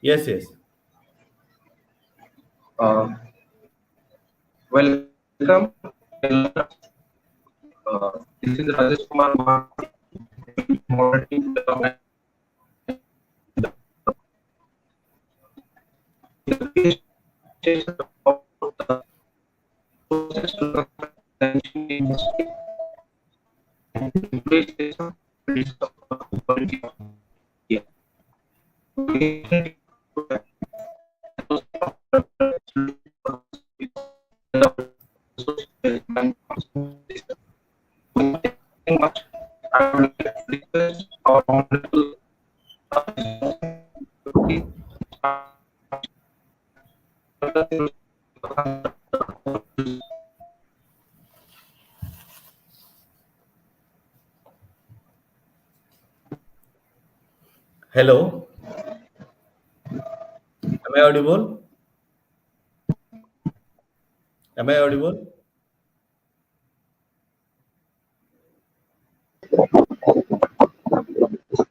Yes, yes. Uh, Welcome, this is Rajesh Kumar moderating Hello. Am I audible? Am I audible?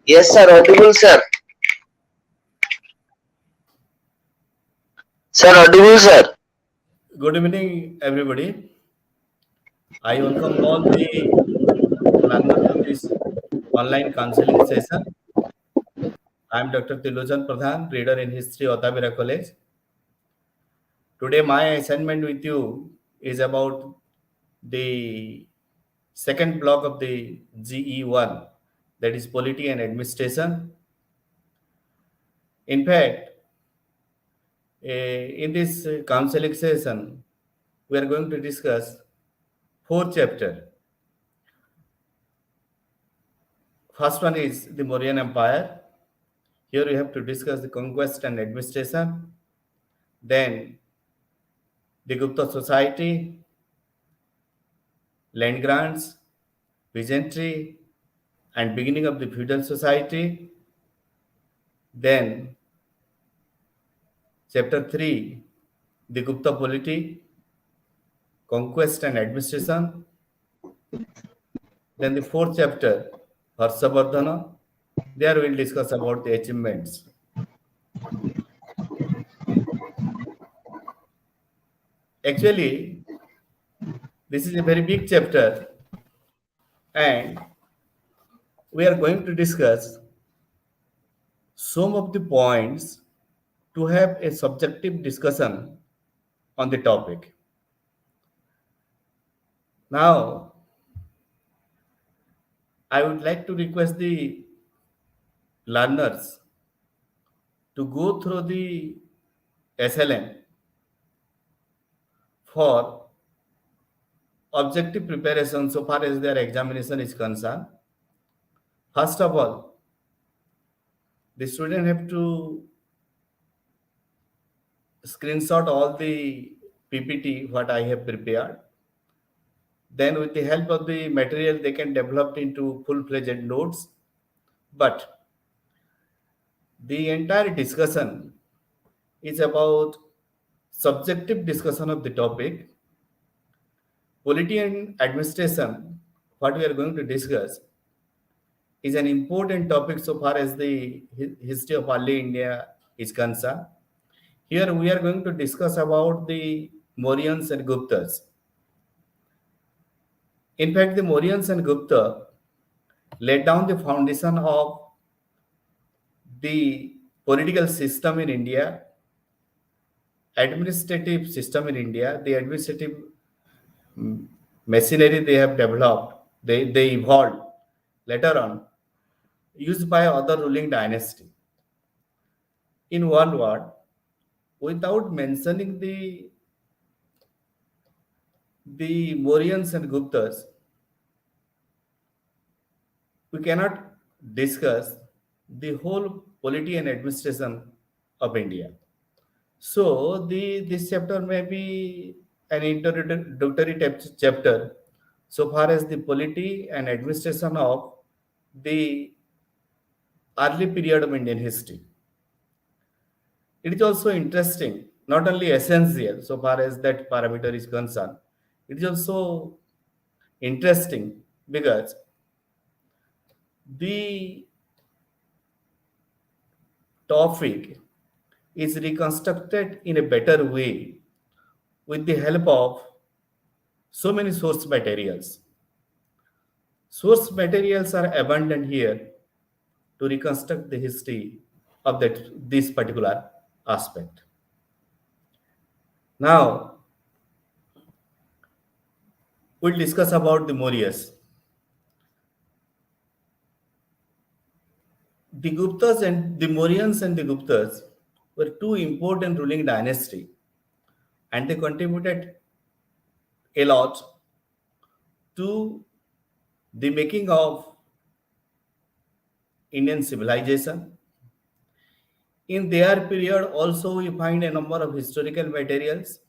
Yes, sir. Audible, sir. Sir, audible, sir. Good evening, everybody. I welcome all the learners to this online counseling session. I am Dr. Trilochan Pradhan, reader in history, Attabira College. Today, my assignment with you is about the second block of the GE1, that is Polity and Administration. In fact, in this counseling session, we are going to discuss four chapters. First one is the Mauryan Empire. Here we have to discuss the conquest and administration. Then the Gupta Society, land grants, peasantry, and beginning of the feudal society. Then chapter 3, the Gupta polity, conquest and administration. Then the fourth chapter, Harshavardhana. There we'll discuss about the achievements. Actually, this is a very big chapter, and we are going to discuss some of the points to have a subjective discussion on the topic. Now, I would like to request the learners to go through the SLM for objective preparation so far as their examination is concerned. First of all, the student have to screenshot all the PPT what I have prepared. Then with the help of the material, they can develop into full-fledged notes. But the entire discussion is about subjective discussion of the topic. Polity and administration, what we are going to discuss, is an important topic so far as the history of early India is concerned. Here we are going to discuss about the Mauryans and Guptas. In fact, the Mauryans and Gupta laid down the foundation of the political system in India, administrative system in India, the administrative machinery they have developed, they evolved later on, used by other ruling dynasty. In one word, without mentioning the Mauryans and Guptas, we cannot discuss the whole polity and administration of India. So this chapter may be an introductory chapter so far as the polity and administration of the early period of Indian history. It is also interesting, not only essential so far as that parameter is concerned, it is also interesting because the topic is reconstructed in a better way with the help of so many source materials. Source materials are abundant here to reconstruct the history of this particular aspect. Now, we'll discuss about the Mauryas. The Guptas and the Mauryans and the Guptas were two important ruling dynasties, and they contributed a lot to the making of Indian civilization. In their period, also we find a number of historical materials,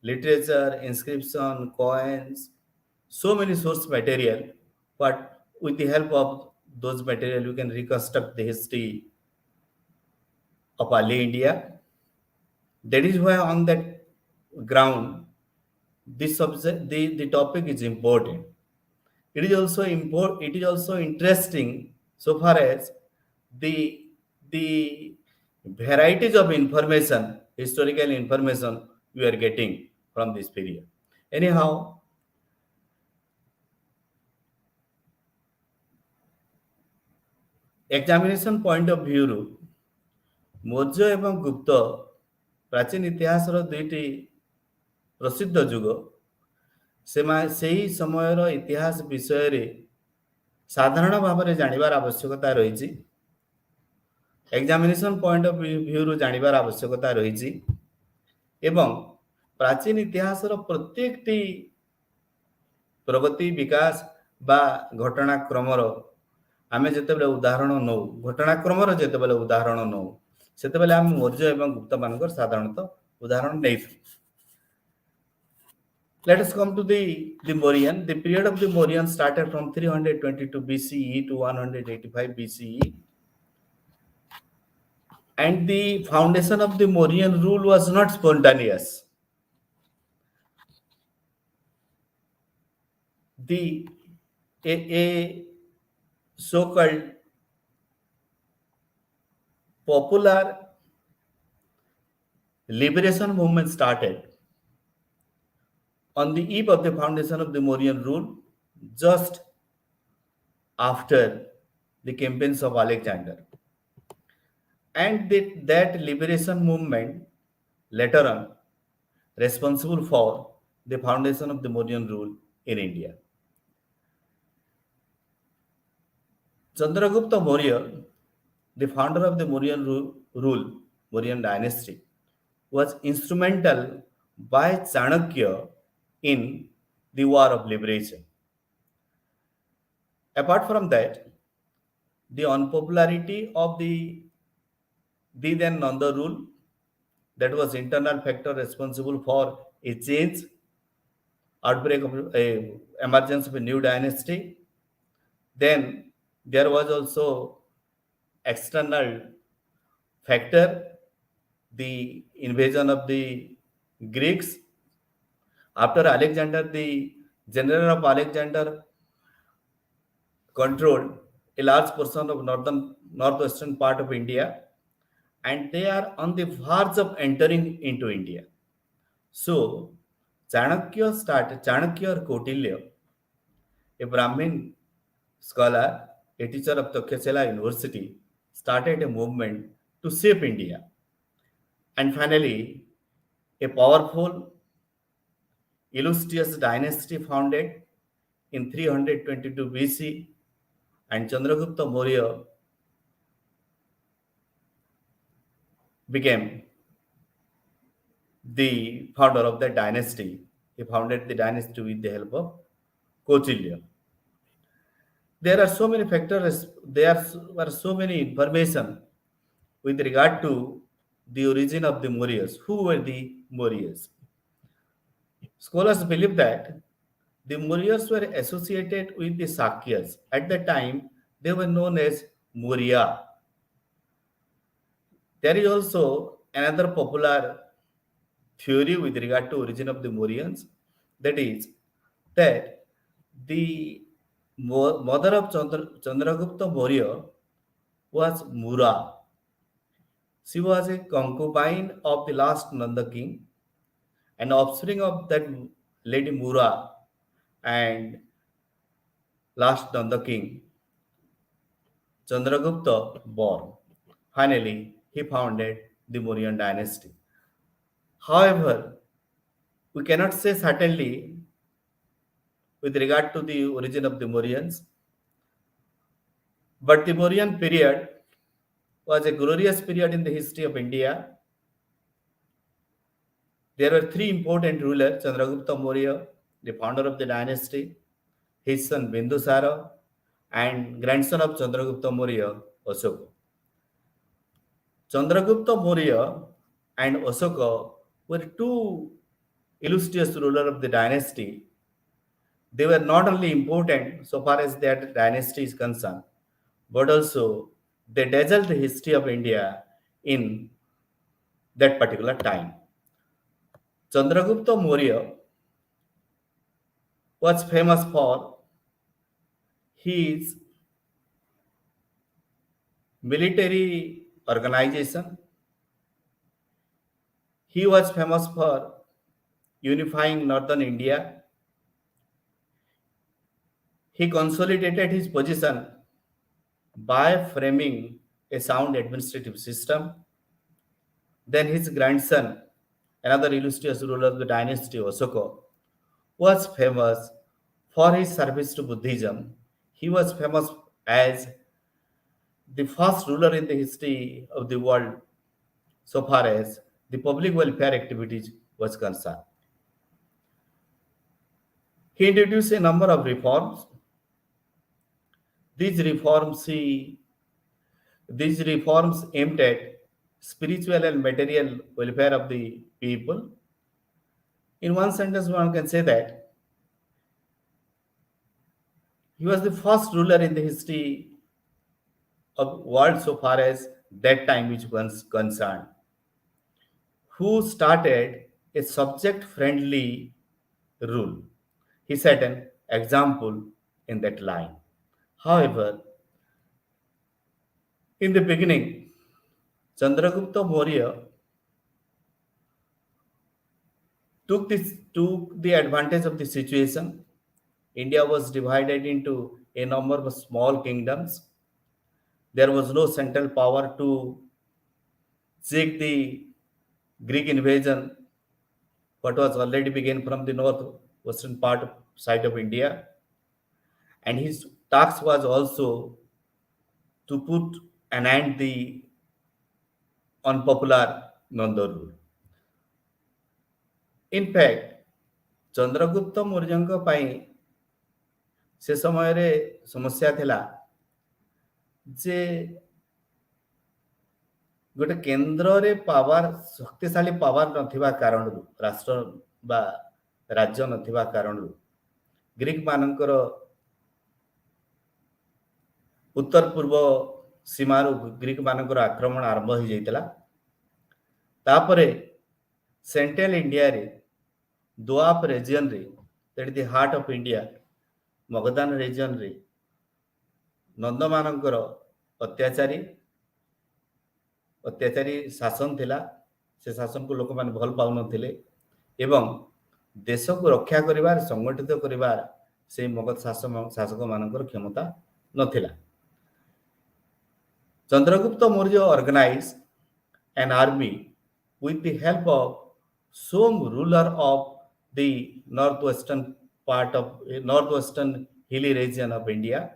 literature, inscription, coins, so many source material. But with the help of those material, we can reconstruct the history of early India. That is why on that ground, this subject, the topic is important. It is also interesting so far as the varieties of information, historical information we are getting from this period. Anyhow, examination point of view ରୁ ମୌର୍ଯ୍ୟ ଏବଂ ଗୁପ୍ତ ପ୍ରାଚୀନ ଇତିହାସର ଦୁଇଟି ପ୍ରସିଦ୍ଧ ଯୁଗ ସେହି ସମୟର ଇତିହାସ ବିଷୟରେ ସାଧାରଣ ଭାବରେ ଜାଣିବାର ଆବଶ୍ୟକତା ରହିଛି। ଏକ୍ସାମିନେସନ ପଏଣ୍ଟ ଅଫ ଭ୍ୟୁରୁ ଜାଣିବାର ଆବଶ୍ୟକତା ରହିଛି ଏବଂ ପ୍ରାଚୀନ ଇତିହାସର ପ୍ରତ୍ୟେକଟି ପ୍ରଗତି ବିକାଶ ବା ଘଟଣାକ୍ରମର ଆମେ ଯେତେବେଳେ ଉଦାହରଣ ନେଉ ଘଟଣାକ୍ରମର ଯେତେବେଳେ ଉଦାହରଣ ନେଉ ସେତେବେଳେ ଆମେ ମୌର୍ଯ୍ୟ ଏବଂ ଗୁପ୍ତମାନଙ୍କର ସାଧାରଣତଃ ଉଦାହରଣ ନେଇଥାଉ। Let us come to the Mauryan. The period of the Mauryan started from 322 BCE to 185 BCE. And the foundation of the Mauryan rule was not spontaneous. A so-called popular liberation movement started on the eve of the foundation of the Mauryan rule, just after the campaigns of Alexander. And that liberation movement later on responsible for the foundation of the Mauryan rule in India. Chandragupta Maurya, the founder of the Mauryan rule, Mauryan dynasty, was instrumental by Chanakya in the War of Liberation. Apart from that, the unpopularity of the then Nanda rule, that was internal factor responsible for a change, outbreak of emergence of a new dynasty. Then there was also external factor, the invasion of the Greeks. After Alexander, the general of Alexander controlled a large portion of northwestern part of India, and they are on the verge of entering into India. So Chanakya or Kautilya, a Brahmin scholar, a teacher of Takshashila University, started a movement to shape India. And finally, a powerful, illustrious dynasty founded in 322 BC, and Chandragupta Maurya became the founder of that dynasty. He founded the dynasty with the help of Kautilya. There are so many factors, there were so many information with regard to the origin of the Mauryas. Who were the Mauryas? Scholars believe that the Mauryas were associated with the Sakyas. At that time, they were known as Maurya. There is also another popular theory with regard to origin of the Mauryans, that is that the mother of Chandragupta Maurya was Mura. She was a concubine of the last Nanda king and offspring of that Lady Mura and last Nanda king, Chandragupta born. Finally, he founded the Mauryan dynasty. However, we cannot say certainly with regard to the origin of the Mauryans, but the Mauryan period was a glorious period in the history of India. There were three important rulers: Chandragupta Maurya, the founder of the dynasty, his son Bindusara, and grandson of Chandragupta Maurya, Ashoka. Chandragupta Maurya and Ashoka were two illustrious rulers of the dynasty. They were not only important so far as their dynasty is concerned, but also they dazzled the history of India in that particular time. Chandragupta Maurya was famous for his military organization. He was famous for unifying northern India. He consolidated his position by framing a sound administrative system. Then his grandson, another illustrious ruler of the dynasty Ashoka, was famous for his service to Buddhism. He was famous as the first ruler in the history of the world so far as the public welfare activities was concerned. He introduced a number of reforms. These reforms, these reforms aimed at spiritual and material welfare of the people. In one sentence, one can say that he was the first ruler in the history of world so far as that time is concerned, who started a subject-friendly rule. He set an example in that line. However, in the beginning, Chandragupta Maurya took the advantage of the situation. India was divided into a number of small kingdoms. There was no central power to check the Greek invasion, what was already began from the northwestern side of India. And his task was also to put an end the unpopular Nanda rule. In fact, Chandragupta ମୌର୍ଯ୍ୟଙ୍କ ପାଇଁ ସେ ସମୟରେ ସମସ୍ୟା ଥିଲା ଯେ ଗୋଟେ କେନ୍ଦ୍ରରେ ଶକ୍ତିଶାଳୀ power ନଥିବା କାରଣରୁ, ରାଷ୍ଟ୍ର ବା ରାଜ୍ୟ ନଥିବା କାରଣରୁ ଗ୍ରୀକ ମାନଙ୍କର ଉତ୍ତର ପୂର୍ବ ସୀମାରୁ ଗ୍ରୀକ ମାନଙ୍କର ଆକ୍ରମଣ ଆରମ୍ଭ ହୋଇଯାଇଥିଲା। ତାପରେ ସେଣ୍ଟ୍ରାଲ ଇଣ୍ଡିଆରେ ଦୋଆବ ରିଜିଅନରେ, that the heart of India, Magadhan ରିଜିଅନରେ ନନ୍ଦମାନଙ୍କର ଅତ୍ୟାଚାରୀ ଶାସନ ଥିଲା। ସେ ଶାସନକୁ ଲୋକମାନେ ଭଲ ପାଉନଥିଲେ ଏବଂ ଦେଶକୁ ରକ୍ଷା କରିବାର, ସଂଗଠିତ କରିବାର ସେହି ମଗଧ ଶାସକମାନଙ୍କର କ୍ଷମତା ନଥିଲା। Chandragupta Maurya organized an army with the help of some ruler of the northwestern hilly region of India.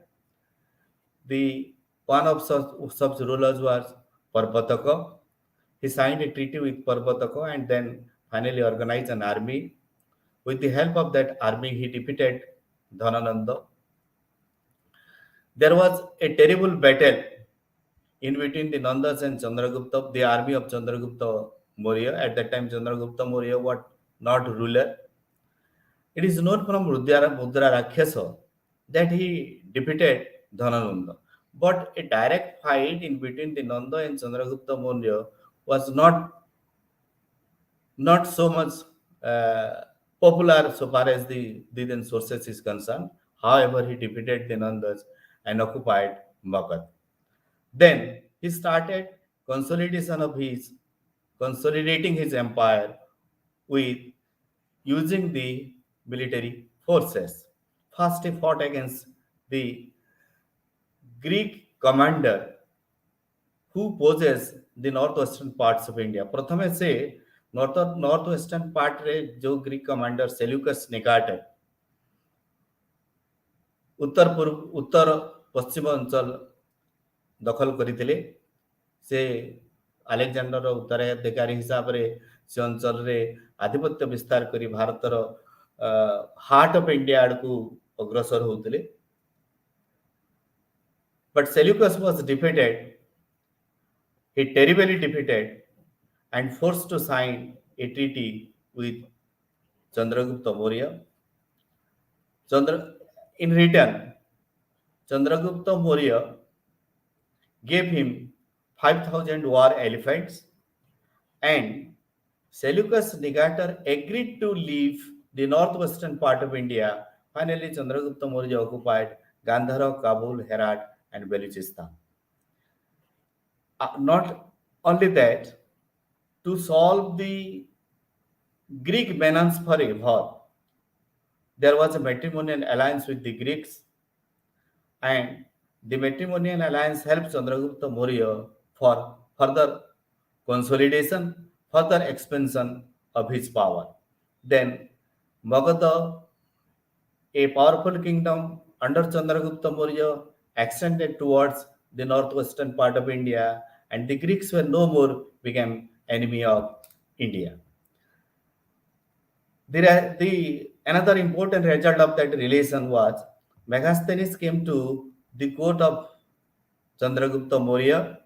One of such rulers was Parvataka. He signed a treaty with Parvataka and then finally organized an army. With the help of that army, he defeated Dhanananda. There was a terrible battle in between the Nandas and Chandragupta, the army of Chandragupta Maurya. At that time, Chandragupta Maurya was not ruler. It is known from Mudra Rakshasa that he defeated Dhanananda. But a direct fight in between the Nanda and Chandragupta Maurya was not so much popular so far as the then sources is concerned. However, he defeated the Nandas and occupied Magad. Then he started consolidating his empire with using the military forces. First, he fought against the Greek commander who possessed the northwestern parts of India. प्रथमे से northwestern part रे जो Greek commander Seleucus Nicator उत्तर पश्चिम अंचल दखल करथिले से आलेक्जेंडर उत्तराधिकारी हिसाब रे से अंचल रे आधिपत्य विस्तार करी भारतर हार्ट ऑफ इंडिया आड़कू अग्रसर होउतले but Seleucus was defeated. He terribly defeated and forced to sign a treaty with Chandragupta Maurya. In return, Chandragupta Maurya gave him 5,000 war elephants, and Seleucus Nicator agreed to leave the northwestern part of India. Finally, Chandragupta Maurya occupied Gandhara, Kabul, Herat, and Baluchistan. Not only that, to solve the Greek menace for ever, there was a matrimonial alliance with the Greeks, and the matrimonial alliance helped Chandragupta Maurya for further consolidation, further expansion of his power. Then Magadha, a powerful kingdom under Chandragupta Maurya, extended towards the northwestern part of India, and the Greeks were no more became enemy of India. Another important result of that relation was Megasthenes came to the court of Chandragupta Maurya,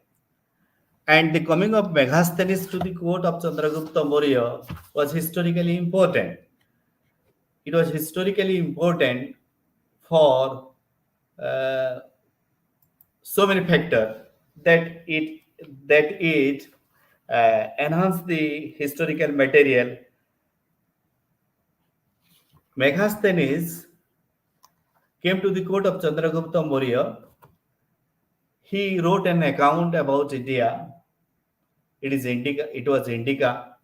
and the coming of Megasthenes to the court of Chandragupta Maurya was historically important. It was historically important for so many factors that it enhanced the historical material. Megasthenes came to the court of Chandragupta Maurya. He wrote an account about India. It was Indica.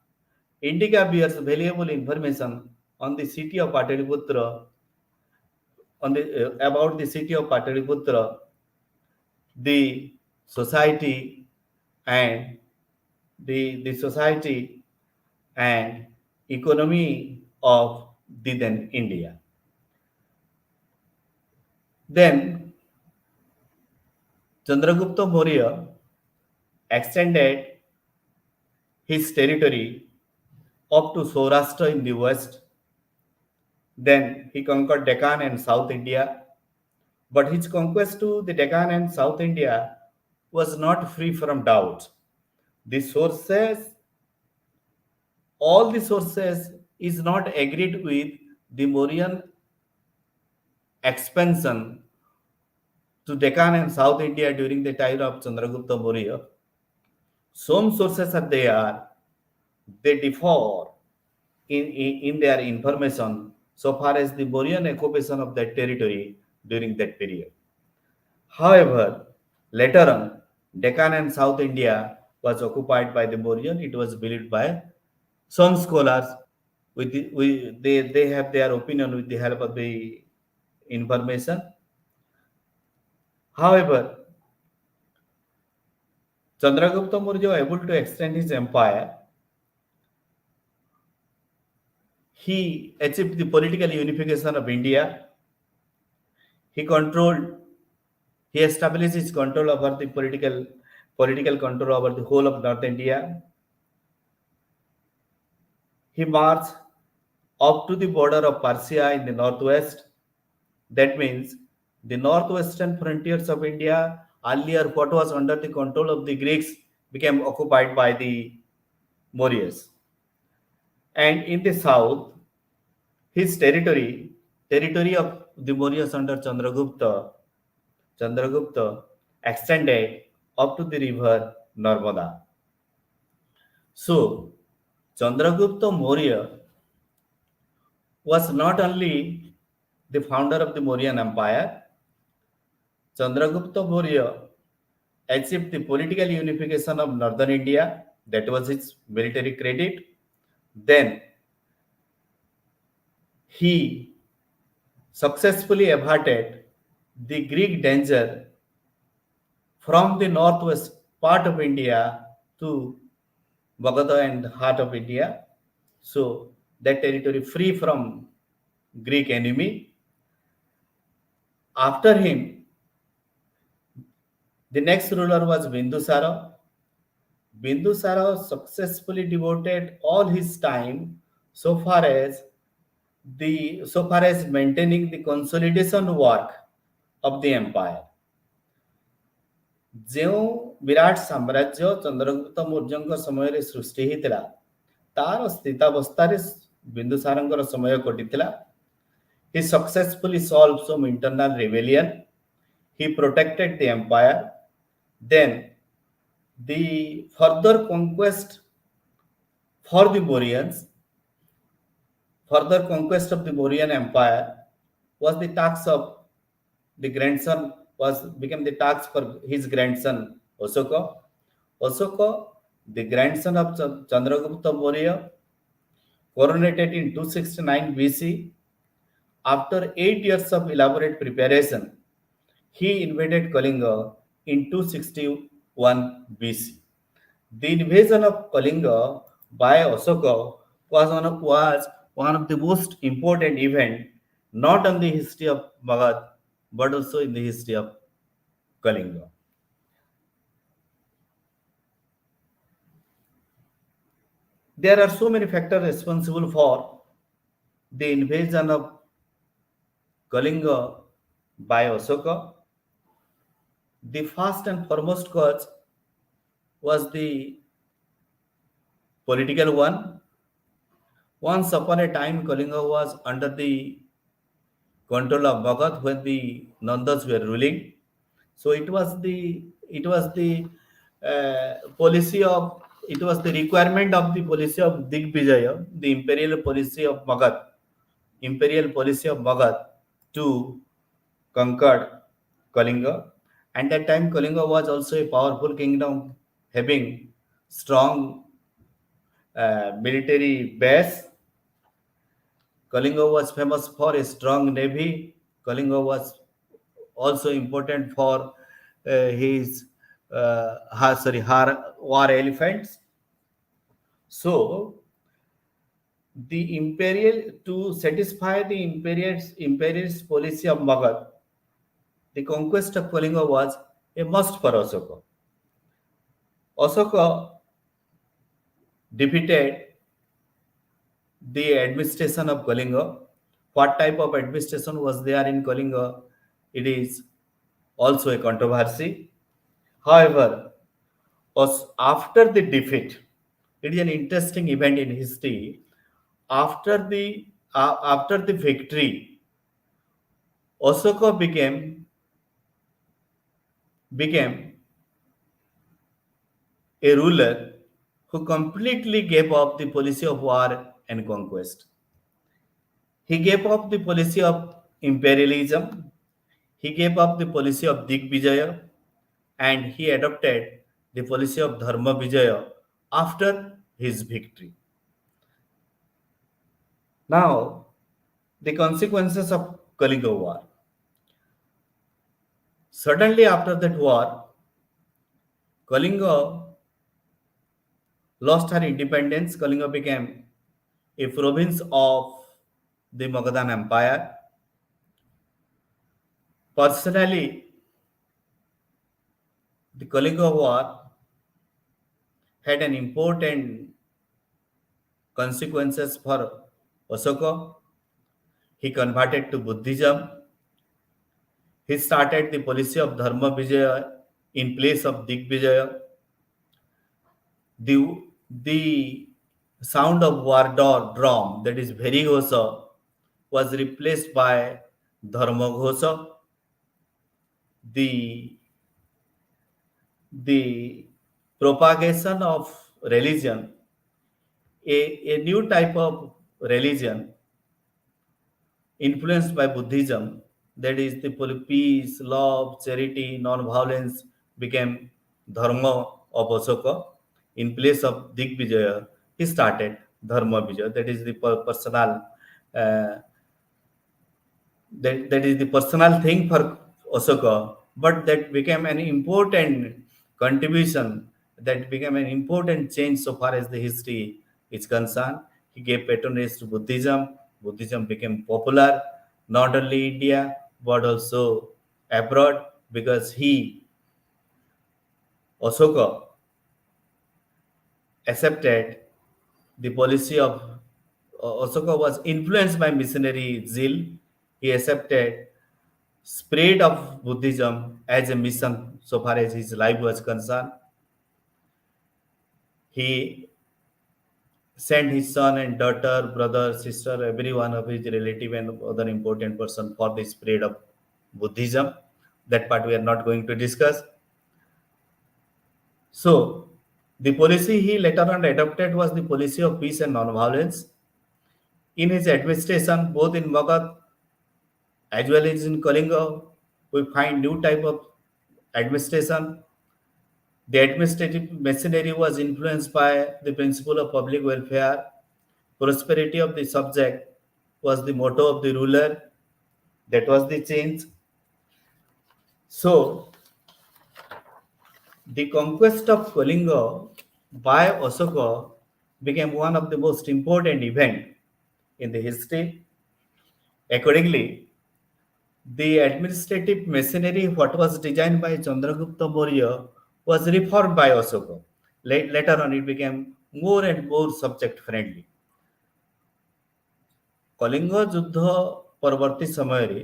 Indica bears valuable information on the city of Pataliputra, about the city of Pataliputra, the society and the society and economy of the then India. Then Chandragupta Maurya extended his territory up to Saurashtra in the west. Then he conquered Deccan and South India. But his conquest to the Deccan and South India was not free from doubt. All the sources is not agreed with the Mauryan expansion to Deccan and South India during the time of Chandragupta Maurya. Some sources are there, they differ in their information so far as the Mauryan occupation of that territory during that period. However, later on, Deccan and South India was occupied by the Mauryan. It was believed by some scholars. They have their opinion with the help of the information. However, Chandragupta Maurya was able to extend his empire. He achieved the political unification of India. He established his control over the political control over the whole of North India. He marched up to the border of Persia in the northwest. That means the northwestern frontiers of India, earlier what was under the control of the Greeks, became occupied by the Mauryans. And in the south, his territory of the Mauryans under Chandragupta extended up to the river Narmada. So, Chandragupta Maurya was not only the founder of the Mauryan Empire. Chandragupta Maurya achieved the political unification of northern India. That was his military credit. Then he successfully averted the Greek danger from the northwest part of India to Magadha and heart of India. So that territory free from Greek enemy. After him, the next ruler was Bindusara. Bindusara successfully devoted all his time so far as maintaining the consolidation work of the empire. ଯେଉଁ ବିରାଟ ସାମ୍ରାଜ୍ୟ ଚନ୍ଦ୍ରଗୁପ୍ତ ମୌର୍ଯ୍ୟଙ୍କ ସମୟରେ ସୃଷ୍ଟି ହେଇଥିଲା ତାର ସ୍ଥିତାବସ୍ଥାରେ ବିନ୍ଦୁସାରଙ୍କର ସମୟ କଟିଥିଲା. He successfully solved some internal rebellion. He protected the empire. Then the further conquest for the Mauryans, further conquest of the Mauryan Empire was the task of the grandson, became the task for his grandson Ashoka. Ashoka, the grandson of Chandragupta Maurya, coronated in 269 BC. After 8 years of elaborate preparation, he invaded Kalinga in 261 BC. The invasion of Kalinga by Ashoka was one of the most important events, not in the history of Magadh, but also in the history of Kalinga. There are so many factors responsible for the invasion of Kalinga by Ashoka. The first and foremost cause was the political one. Once upon a time, Kalinga was under the control of Magadh when the Nandas were ruling. So it was the policy of, it was the requirement of the policy of Digvijaya, the imperial policy of Magadh, to conquer Kalinga. And that time Kalinga was also a powerful kingdom having strong military base. Kalinga was famous for a strong navy. Kalinga was also important for his war elephants. So to satisfy the imperialist policy of Magadh, the conquest of Kalinga was a must for Ashoka. Ashoka defeated the administration of Kalinga. What type of administration was there in Kalinga? It is also a controversy. However, after the defeat, it is an interesting event in history. After the victory, Ashoka became a ruler who completely gave up the policy of war and conquest. He gave up the policy of imperialism. He gave up the policy of Digvijaya, and he adopted the policy of Dharma Vijaya after his victory. Now, the consequences of Kalinga war. Suddenly after that war, Kalinga lost her independence. Kalinga became a province of the Magadhan Empire. Personally, the Kalinga war had an important consequences for Ashoka. He converted to Buddhism. He started the policy of Dharma Vijaya in place of Digvijaya. The sound of war drum, that is Bheri Ghosa, was replaced by Dharma Ghosa. The propagation of religion, a new type of religion influenced by Buddhism, that is the peace, love, charity, non-violence, became Dharma of Asoka. In place of Digvijaya, he started Dharma Vijaya. That is the personal uh, that is the personal thing for Asoka, but that became an important contribution, that became an important change so far as the history is concerned. He gave patronage to Buddhism. Buddhism became popular not only in India but also abroad because Asoka, accepted the policy of Asoka was influenced by missionary zeal. He accepted spread of Buddhism as a mission so far as his life was concerned. He sent his son and daughter, brother, sister, every one of his relative and other important person for the spread of Buddhism. That part we are not going to discuss. So, the policy he later on adopted was the policy of peace and non-violence. In his administration, both in Magadh as well as in Kalinga, we find new type of administration. The administrative machinery was influenced by the principle of public welfare. Prosperity of the subject was the motto of the ruler. That was the change. So, the conquest of Kalinga by Asoka became one of the most important events in the history. Accordingly, the administrative machinery, what was designed by Chandragupta Maurya, was reformed by Asoka. Later on, it became more and more subject friendly. Kalinga ଯୁଦ୍ଧ ପରବର୍ତ୍ତୀ ସମୟରେ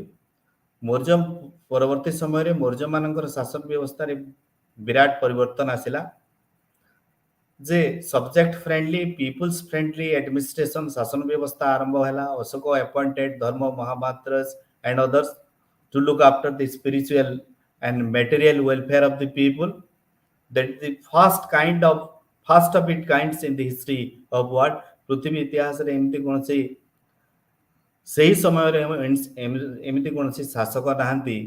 ମୌର୍ଯ୍ୟ ପରବର୍ତ୍ତୀ ସମୟରେ ମୌର୍ଯ୍ୟମାନଙ୍କର ଶାସନ ବ୍ୟବସ୍ଥାରେ ବିରାଟ ପରିବର୍ତ୍ତନ ଆସିଲା ଯେ subject friendly peoples friendly administration ଶାସନ ବ୍ୟବସ୍ଥା ଆରମ୍ଭ ହେଲା ଅଶୋକ appointed ଧର୍ମ ମହାପାତ୍ରସ୍ and others to look after the spiritual and material welfare of the people. That is the first of its kinds in the history of what ପୃଥିବୀ ଇତିହାସରେ ଏମିତି କୌଣସି ସେହି ସମୟରେ ଏମିତି କୌଣସି ଶାସକ ନାହାନ୍ତି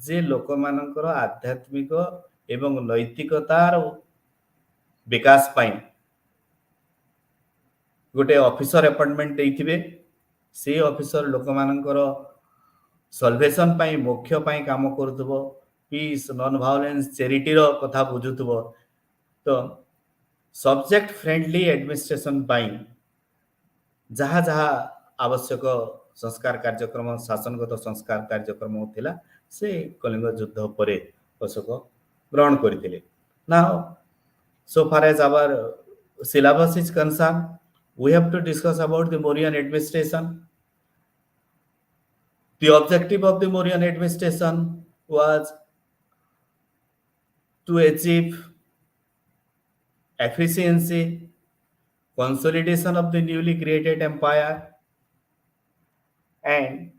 ଯେ ଲୋକମାନଙ୍କର ଆଧ୍ୟାତ୍ମିକ ଏବଂ ନୈତିକତାର ବିକାଶ ପାଇଁ ଗୋଟେ ଅଫିସର ଆପଏଣ୍ଟମେଣ୍ଟ ଦେଇଥିବେ ସେହି ଅଫିସର ଲୋକମାନଙ୍କର ସଲଭେସନ ପାଇଁ ମୋକ୍ଷ ପାଇଁ କାମ କରୁଥିବ ପିସ୍ ନନ୍ ଭାଓଲେନ୍ସ ଚେରିଟିର କଥା ବୁଝୁଥିବ ତ ସବଜେକ୍ଟ ଫ୍ରେଣ୍ଡଲି ଆଡମିନିଷ୍ଟ୍ରେସନ ପାଇଁ ଯାହା ଯାହା ଆବଶ୍ୟକ ସଂସ୍କାର କାର୍ଯ୍ୟକ୍ରମ ଶାସନଗତ ସଂସ୍କାର କାର୍ଯ୍ୟକ୍ରମ ଥିଲା ସେ କଳିଙ୍ଗ ଯୁଦ୍ଧ ପରେ ଅଶୋକ ଗ୍ରହଣ କରିଥିଲେ Now, so far as our syllabus is concerned, we have to discuss about the Mauryan administration. The objective of the Mauryan administration was to achieve efficiency, consolidation of the newly created empire, and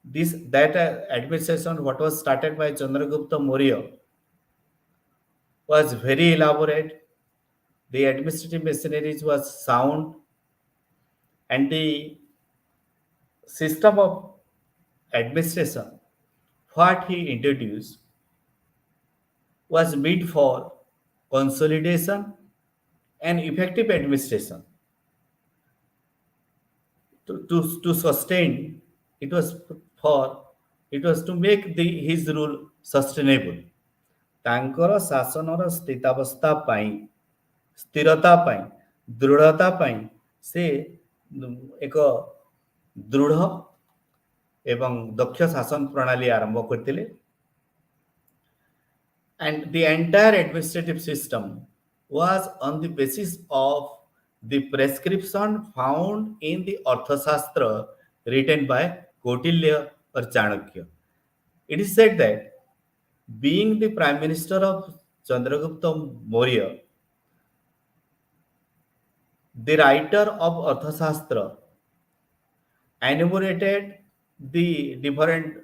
that administration what was started by Chandragupta Maurya was very elaborate. The administrative machinery was sound, and the system of administration what he introduced was meant for consolidation and effective administration. To sustain, it was to make his rule sustainable. ତାଙ୍କର ଶାସନର ସ୍ଥିତାବସ୍ଥା ପାଇଁ ସ୍ଥିରତା ପାଇଁ ଦୃଢ଼ତା ପାଇଁ ସେ ଏକ ଦୃଢ଼ ଏବଂ ଦକ୍ଷ ଶାସନ ପ୍ରଣାଳୀ ଆରମ୍ଭ କରିଥିଲେ and the entire administrative system was on the basis of the prescription found in the Arthashastra written by Kautilya or Chanakya. It is said that being the prime minister of Chandragupta Maurya, the writer of Arthashastra enumerated the different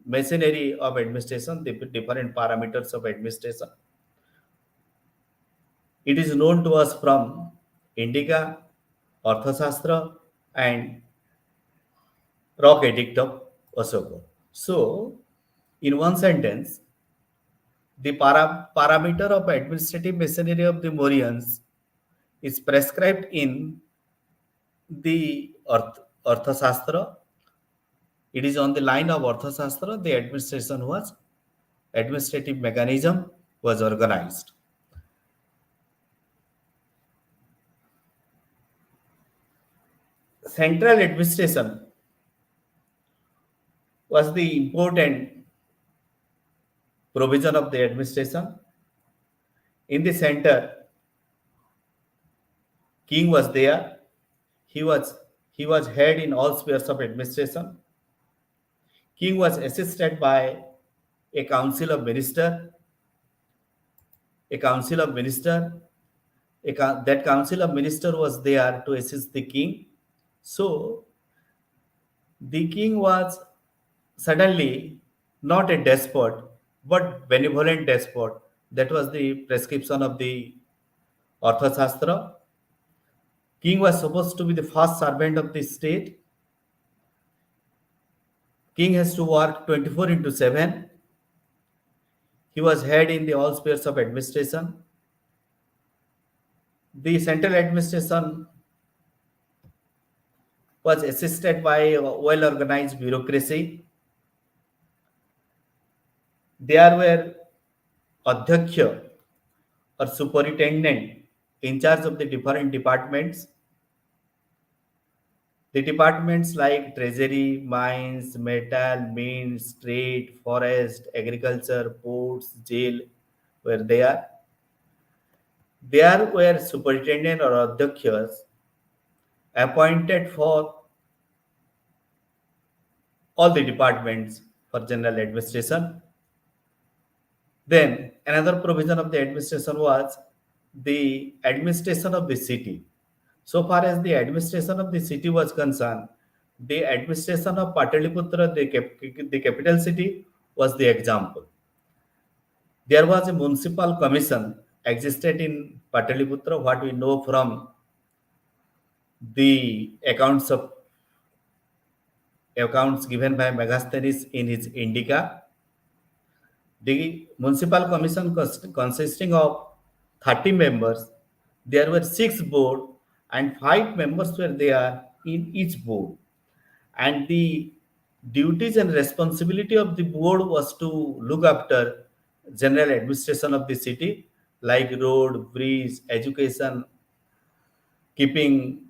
machinery of administration, the different parameters of administration. It is known to us from Indica, Arthashastra, and Rock Edict of Asoka. So, in one sentence, The parameter of administrative machinery of the Mauryans is prescribed in the Arthashastra. It is on the line of Arthashastra. The administrative mechanism was organized. Central administration was the important provision of the administration. In the center, king was there. He was head in all spheres of administration. King was assisted by a council of minister. That council of minister was there to assist the king. So the king was suddenly not a despot, but benevolent despot. That was the prescription of the Arthashastra. King was supposed to be the first servant of the state. King has to work 24/7. He was head in the all spheres of administration. The central administration was assisted by a well-organized bureaucracy. There were Adhyaksha or superintendent in charge of the different departments. The departments like treasury, mines, metal, mint, trade, forest, agriculture, ports, jail were there. There were superintendent or adhyakshas appointed for all the departments for general administration. Then another provision of the administration was the administration of the city. So far as the administration of the city was concerned, the administration of Pataliputra, the capital city, was the example. There was a municipal commission existed in Pataliputra, what we know from the accounts given by Megasthenes in his Indica. The municipal commission consisting of 30 members, there were 6 board and 5 members were there in each board. And the duties and responsibility of the board was to look after general administration of the city, like road, bridge, education, keeping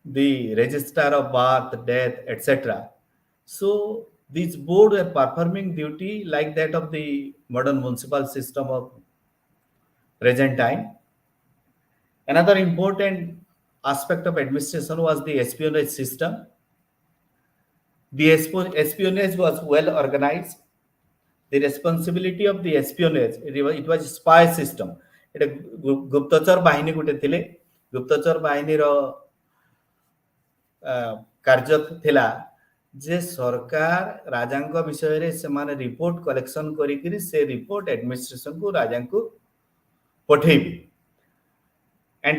the register of birth, death, etc. So these board were performing duty like that of the modern municipal system of present time. Another important aspect of administration was the espionage system. The espionage was well organized. The responsibility of the espionage, it was a spy system. It Guptachar bahini gote thile. Guptachar bahini ro କାର୍ଯ୍ୟ ଥିଲା ଯେ ସରକାର ରାଜାଙ୍କ ବିଷୟରେ ସେମାନେ report collection କରିକିରି ସେ report ଆଡମିନିଷ୍ଟ୍ରେସନକୁ ରାଜାଙ୍କୁ ପଠେଇବେ. And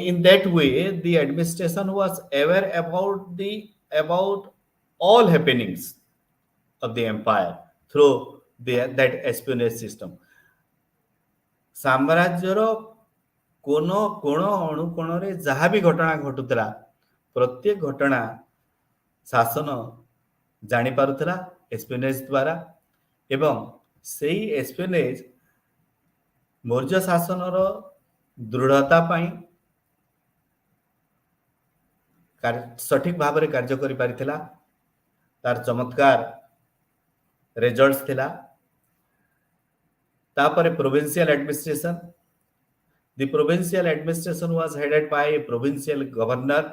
in that way, the administration was aware about all happenings of the empire through that espionage system. ସାମ୍ରାଜ୍ୟର କୋଣ ଅନୁକୋଣରେ ଯାହା ବି ଘଟଣା ଘଟୁଥିଲା ପ୍ରତ୍ୟେକ ଘଟଣା ଶାସନ ଜାଣିପାରୁଥିଲା ଏସ୍ପିଓନେଜ ଦ୍ୱାରା ଏବଂ ସେଇ ଏସ୍ପିଓନେଜ ମୌର୍ଯ୍ୟ ଶାସନର ଦୃଢ଼ତା ପାଇଁ ସଠିକ ଭାବରେ କାର୍ଯ୍ୟ କରିପାରିଥିଲା. ତାର ଚମତ୍କାର ରେଜଲ୍ଟସ ଥିଲା. ତାପରେ provincial administration. The provincial administration was headed by a provincial governor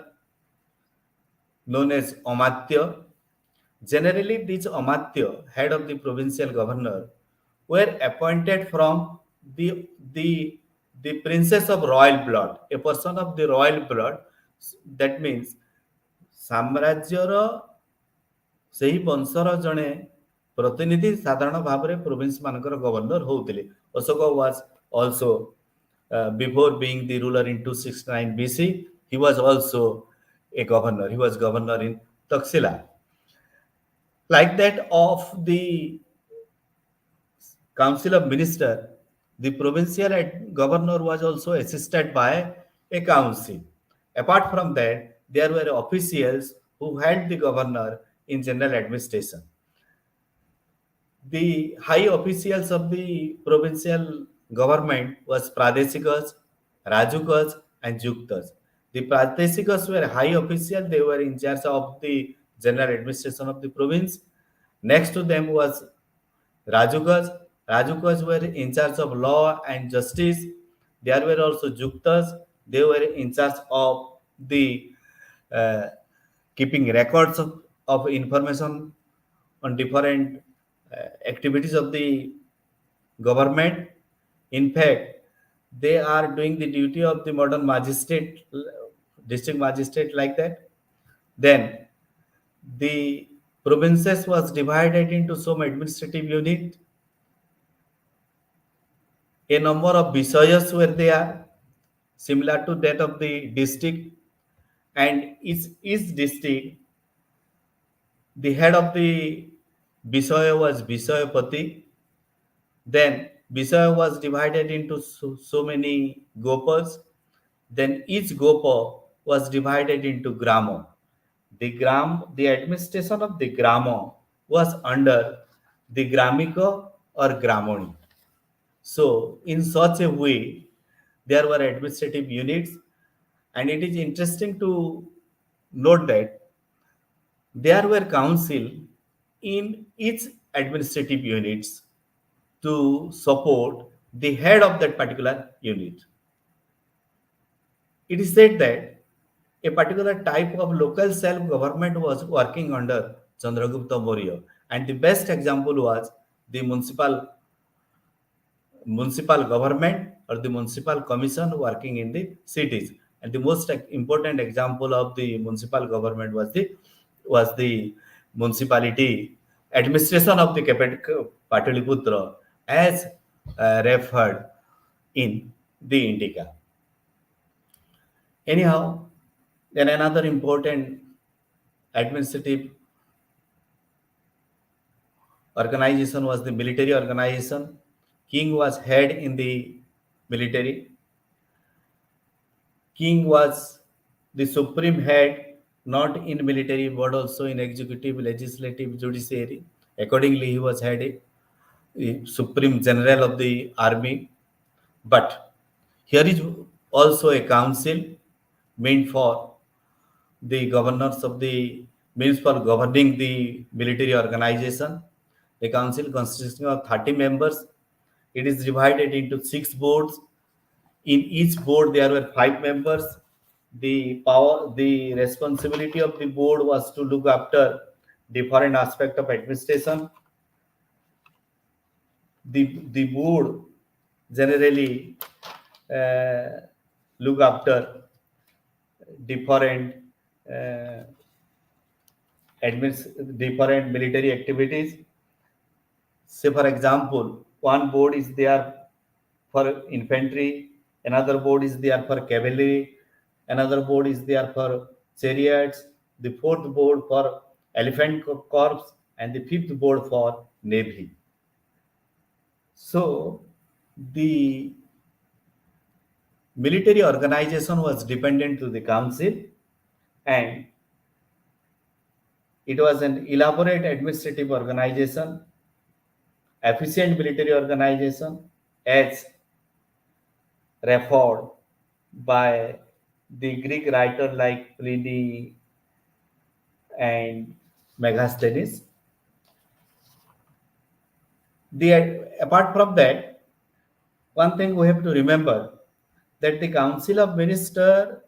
known as Amatya. Generally, these Amatya, head of the provincial governor, were appointed from the princess of royal blood, a person of the royal blood. That means ସାମ୍ରାଜ୍ୟର ସେହି ବଂଶର ଜଣେ ପ୍ରତିନିଧି ସାଧାରଣ ଭାବରେ province ମାନଙ୍କର governor ହଉଥିଲେ. Ashok was also before being the ruler in 269 BC, he was also a governor. He was governor in Taxila. Like that of the Council of Ministers, The provincial governor was also assisted by a council. Apart from that, there were officials who helped the governor in general administration. The high officials of the provincial government was Pradesikas, Rajukas, and Juktas. The Pradesikas were high officials; they were in charge of the general administration of the province. Next to them was Rajukas. Rajukas were in charge of law and justice. There were also Juktas. They were in charge of the uh, keeping records of information on different activities of the government. In fact, they are doing the duty of the modern magistrate, district magistrate, like that. Then the provinces was divided into some administrative unit. A number of Visayas were there, similar to that of the district, and each district, the head of the Visaya was Visayapati. Then Visaya was divided into so many gopas. Then each gopa was divided into grama. The administration of the grama was under the gramika or gramoni. So in such a way, there were administrative units, and it is interesting to note that there were council in each administrative units to support the head of that particular unit. It is said that a particular type of local self-government was working under Chandragupta Maurya, and the best example was the municipal government or the municipal commission working in the cities. And the most important example of the municipal government was the municipality administration of the capital Pataliputra, as referred in the Indica. Anyhow, then another important administrative organization was the military organization. King was head in the military. King was the supreme head, not in military but also in executive, legislative, judiciary. Accordingly, he was head, supreme general of the army. But here is also a council meant for the governors of the means for governing the military organization. A council consisting of 30 members. It is divided into 6 boards. In each board, there were 5 members. The responsibility of the board was to look after different aspect of administration. The board generally uh, look after different uh, different military activities. Say, for example, one board is there for infantry, another board is there for cavalry, another board is there for chariots, the fourth board for elephant corps, and the fifth board for navy. So, the military organization was dependent to the council, and it was an elaborate administrative organization, efficient military organization, as referred by the Greek writer like Pliny and Megasthenes. Apart from that, one thing we have to remember, that the Council of Ministers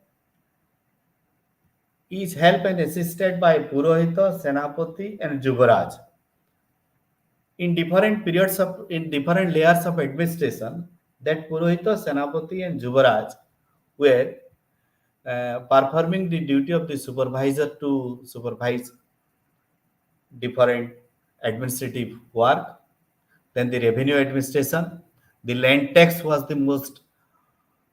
is helped and assisted by Purohita, Senapati, and Juvaraj. In different layers of administration, that Purohita, Senapati, and Juvaraj were performing the duty of the supervisor to supervise different administrative work. Then the revenue administration, the land tax was the most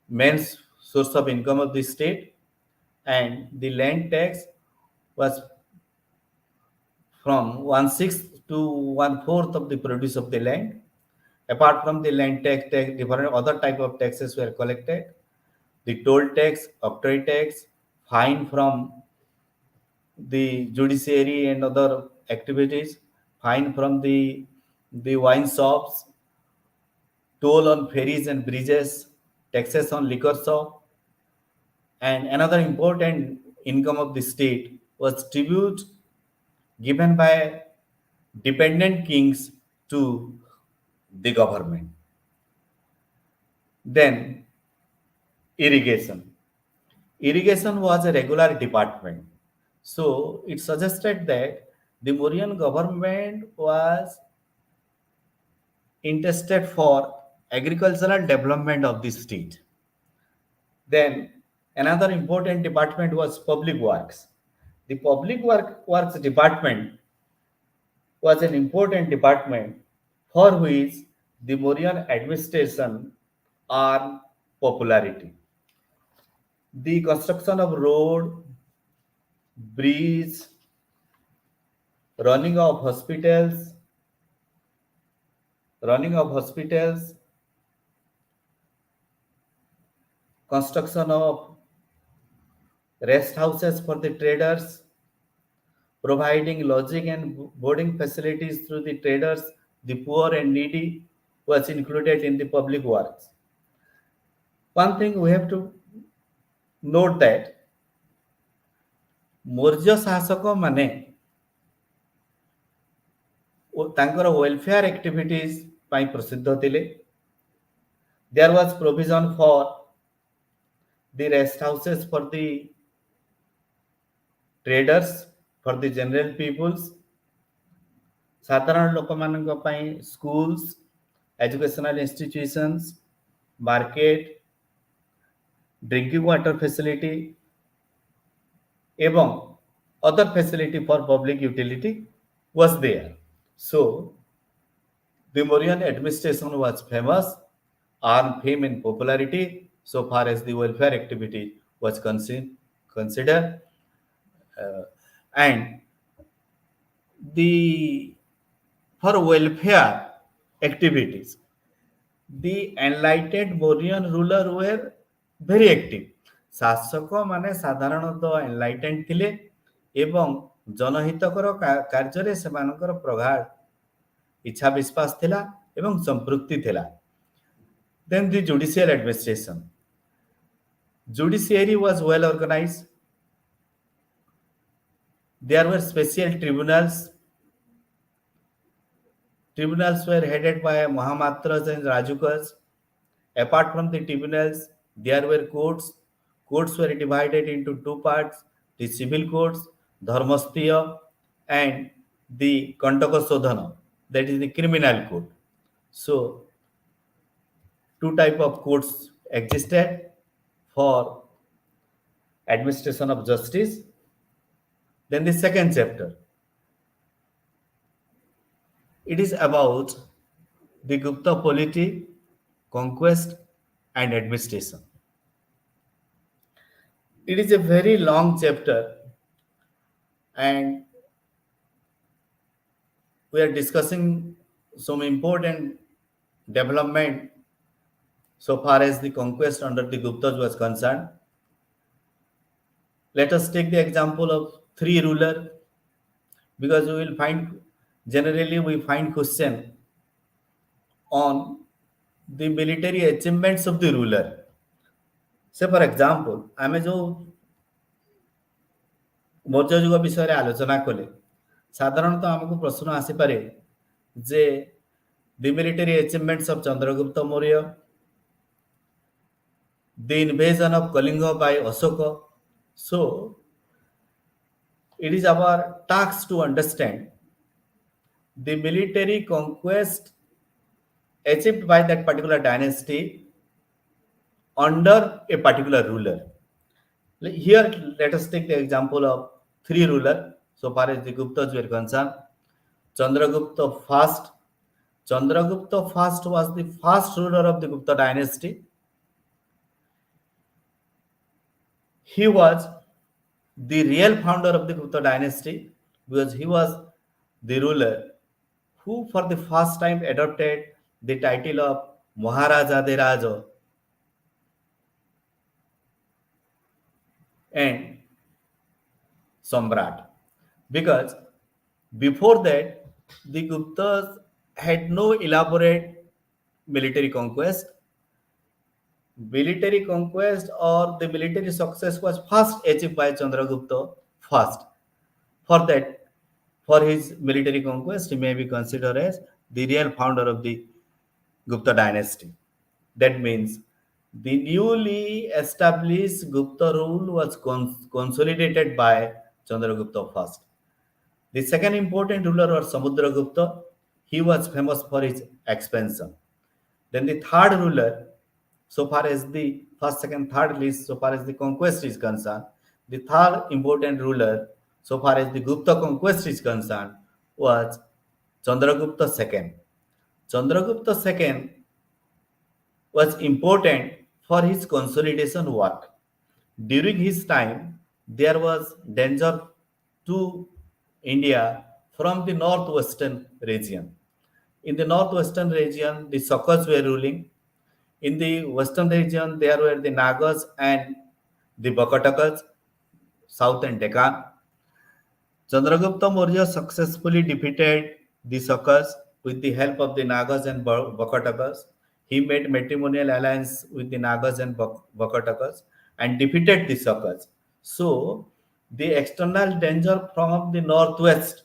main source of income of the state, and the land tax was from 1/6 to 1/4 of the produce of the land. Apart from the land tax, different other type of taxes were collected. The toll tax, octroi tax, fine from the judiciary and other activities, fine from the wine shops, toll on ferries and bridges, taxes on liquor shop, and another important income of the state was tribute given by dependent kings to the government. Then irrigation. Irrigation was a regular department. So it suggested that the Mauryan government was interested for agricultural development of the state. Then another important department was public works. The works department was an important department for which the Mauryan administration earned popularity. The construction of road, bridge, running of hospitals, construction of rest houses for the traders, providing lodging and boarding facilities through the traders, the poor and needy was included in the public works. One thing we have to note that Maurya शासक माने तांकर welfare activities पाई प्रसिद्ध थिले. There was provision for the rest houses for the traders, for the general peoples, साधारण लोक मानक पाई schools, educational institutions, market, drinking water facility एवं other facility for public utility was there. So the Mauryan administration was famous, earned fame and popularity so far as the welfare activity was considered. And the for welfare activities, the enlightened Mauryan ruler were very active. शासक माने साधारणतः enlightened थिले एवं जनहितकर कार्य सेमानकर प्रगाढ़ इच्छा विश्वास थिला एवं संपृक्ति थिला. Then the judicial administration. Judiciary was well organized. There were special tribunals. Tribunals were headed by Mahamatras and Rajukas. Apart from the tribunals, there were courts. Courts were divided into two parts, the civil courts, Dharmasthiya, and the Kantaka Sodhana, that is the criminal court. So, two type of courts existed for administration of justice. Then the second chapter. It is about the Gupta polity, conquest, and administration. It is a very long chapter, and we are discussing some important development so far as the conquest under the Guptas was concerned. Let us take the example of three rulers, because we will find generally we find question on the military achievements of the ruler. से for example आम जो मौर्य युग विषय आलोचना कले साधारणतः आमको प्रश्न आसीपे जे the military achievements of Chandragupta Maurya, the invasion of Kalinga by Ashoka. So it is our task to understand the military conquest achieved by that particular dynasty under a particular ruler. Here, let us take the example of three rulers so far as the Guptas were concerned. Chandragupta first. Chandragupta first was the first ruler of the Gupta dynasty. He was the real founder of the Gupta dynasty because he was the ruler who for the first time adopted the title of Maharaja de Raja and Samrat. Because before that, the Guptas had no elaborate military conquest. Military conquest or the military success was first achieved by Chandragupta first. For that, for his military conquest, he may be considered as the real founder of the Gupta dynasty. That means the newly established Gupta rule was consolidated by Chandragupta first. The second important ruler was Samudragupta. He was famous for his expansion. Then the third ruler, so far as the first, second, third list, so far as the conquest is concerned, the third important ruler, so far as the Gupta conquest is concerned, was Chandragupta II. Chandragupta II was important for his consolidation work. During his time, there was danger to India from the northwestern region. In the northwestern region, the Sakas were ruling. In the western region, there were the Nagas and the Bakatakas, south and Deccan. Chandragupta Maurya successfully defeated the Sakas with the help of the Nagas and Bakatakas. He made matrimonial alliance with the Nagas and Bakatakas and defeated the Sakas. So, the external danger from the northwest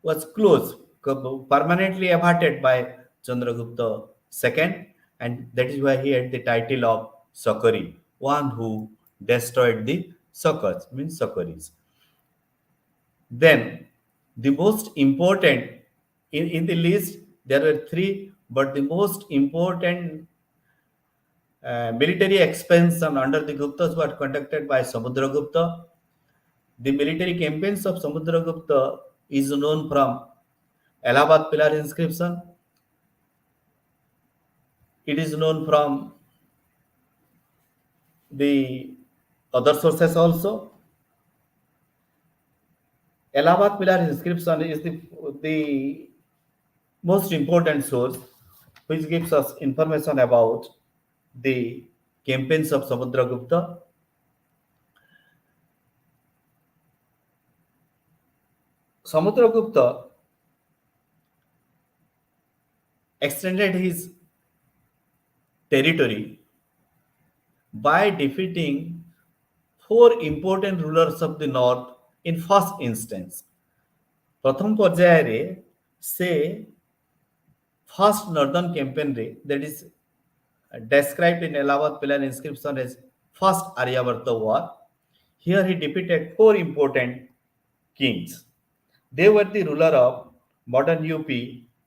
was closed, permanently averted by Chandragupta II, and that is why he had the title of Sakari, one who destroyed the Sakas, means Sakaris. Then, the most important in the list, there were three, but the most important military expansion under the Guptas were conducted by Samudragupta. The military campaigns of Samudragupta is known from Allahabad Pillar inscription. It is known from the other sources also. Allahabad Pillar inscription is the most important source which gives us information about the campaigns of Samudragupta. Samudragupta extended his territory by defeating four important rulers of the north in first instance. प्रथम पर्याୟରେ से first northern campaign that is described in Allahabad Pillar inscription as first Aryavarta war. Here he defeated four important kings. They were the ruler of modern UP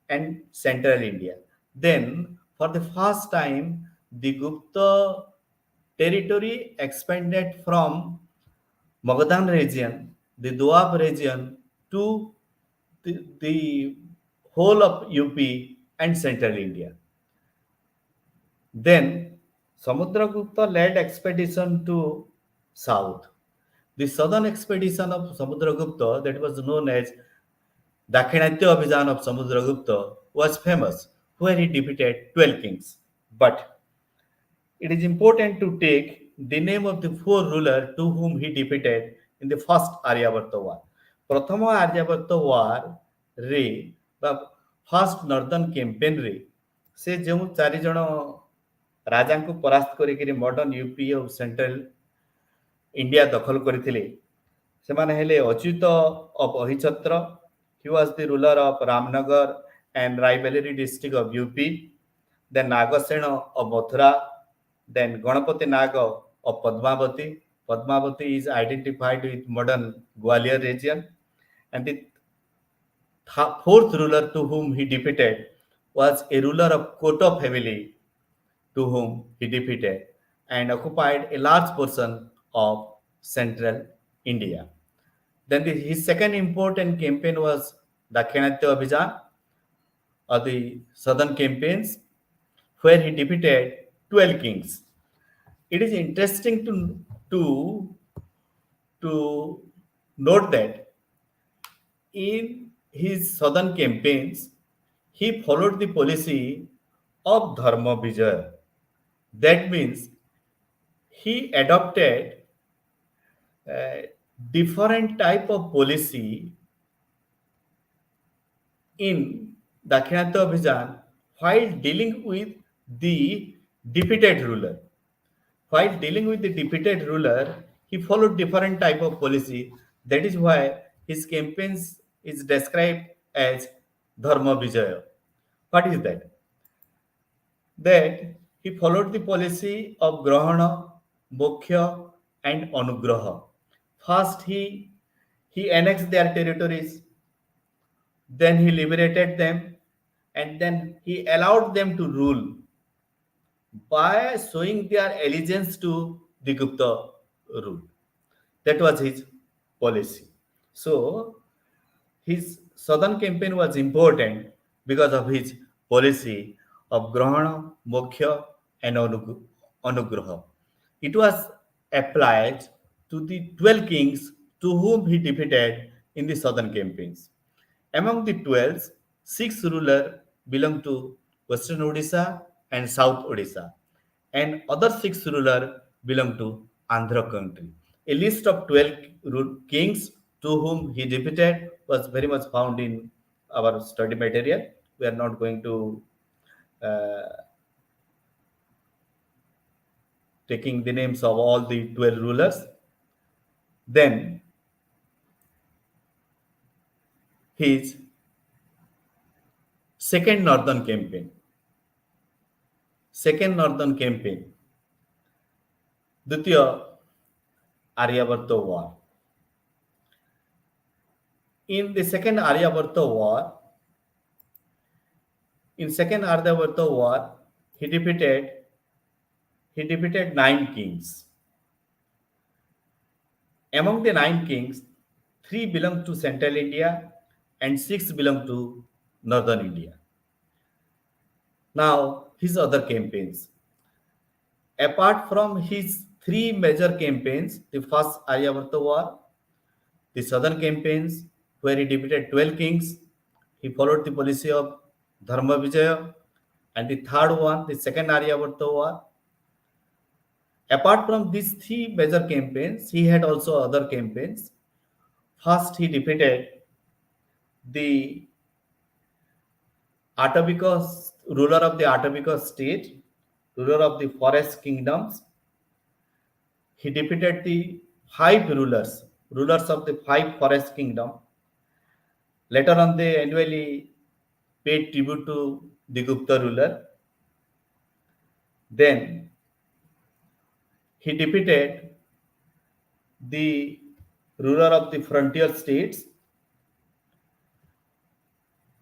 and central India. Then, for the first time, the Gupta territory expanded from Magadhan region, the Doab region, to the whole of UP and central India. Then Samudragupta led expedition to south. The southern expedition of Samudragupta, that was known as Dakshinatya Abhijan of Samudragupta, was famous, where he defeated 12 kings. But it is important to take the name of the four rulers to whom he defeated in the first Aryavarta war. प्रथम आर्यावर्त वार रे first northern campaign रे से जो चारि जण राजा को परास्त करिक मॉडर्न यूपी और सेंट्रल इंडिया दखल करथिले से माने हेले Achyuta of Ahichhatra. He was the ruler of Ramnagar and Raebareli district of UP. Then Nagasena of Mathura. Then Ganapati Naga of Padmavati. Padmavati is identified with modern Gwalior region. And the fourth ruler to whom he defeated was a ruler of Kota family to whom he defeated and occupied a large portion of central India. Then his second important campaign was Dakshinatya Abhijan, or the southern campaigns, where he defeated 12 kings. It is interesting to note that in his southern campaigns, he followed the policy of Dharma Vijaya. That means he adopted a different type of policy in Dakshinatya Abhijan while dealing with the defeated ruler. While dealing with the defeated ruler, he followed different type of policy. That is why his campaigns is described as Dharma Vijaya. What is that? That he followed the policy of Grahana, Moksha, and Anugraha. First, he annexed their territories, then he liberated them, and then he allowed them to rule by showing their allegiance to the Gupta rule. That was his policy. So his southern campaign was important because of his policy of Grahana, Moksha, and Anugraha. It was applied to the 12 kings to whom he defeated in the southern campaigns. Among the 12, 6 rulers belonged to Western Odisha and South Odisha, and other 6 rulers belonged to Andhra country. A list of 12 kings to whom he defeated was very much found in our study material. We are not going to uh, taking the names of all the 12 rulers. Then his second northern campaign. Second northern campaign, Dutiya Aryabharta War. In the second Aryabharta War, he defeated 9 kings. Among the 9 kings, 3 belong to central India and 6 belong to northern India. Now, his other campaigns. Apart from his 3 major campaigns, the first Aryabharta War, the southern campaigns, where he defeated 12 kings, he followed the policy of Dharma Vijaya, and the third one, the second Aryabharta War. Apart from these 3 major campaigns, he had also other campaigns. First, he defeated the Attabira, ruler of the Attabira state, ruler of the forest kingdoms. He defeated the 5 rulers of the 5 forest kingdom. Later on, they annually paid tribute to the Gupta ruler. Then he defeated the ruler of the frontier states.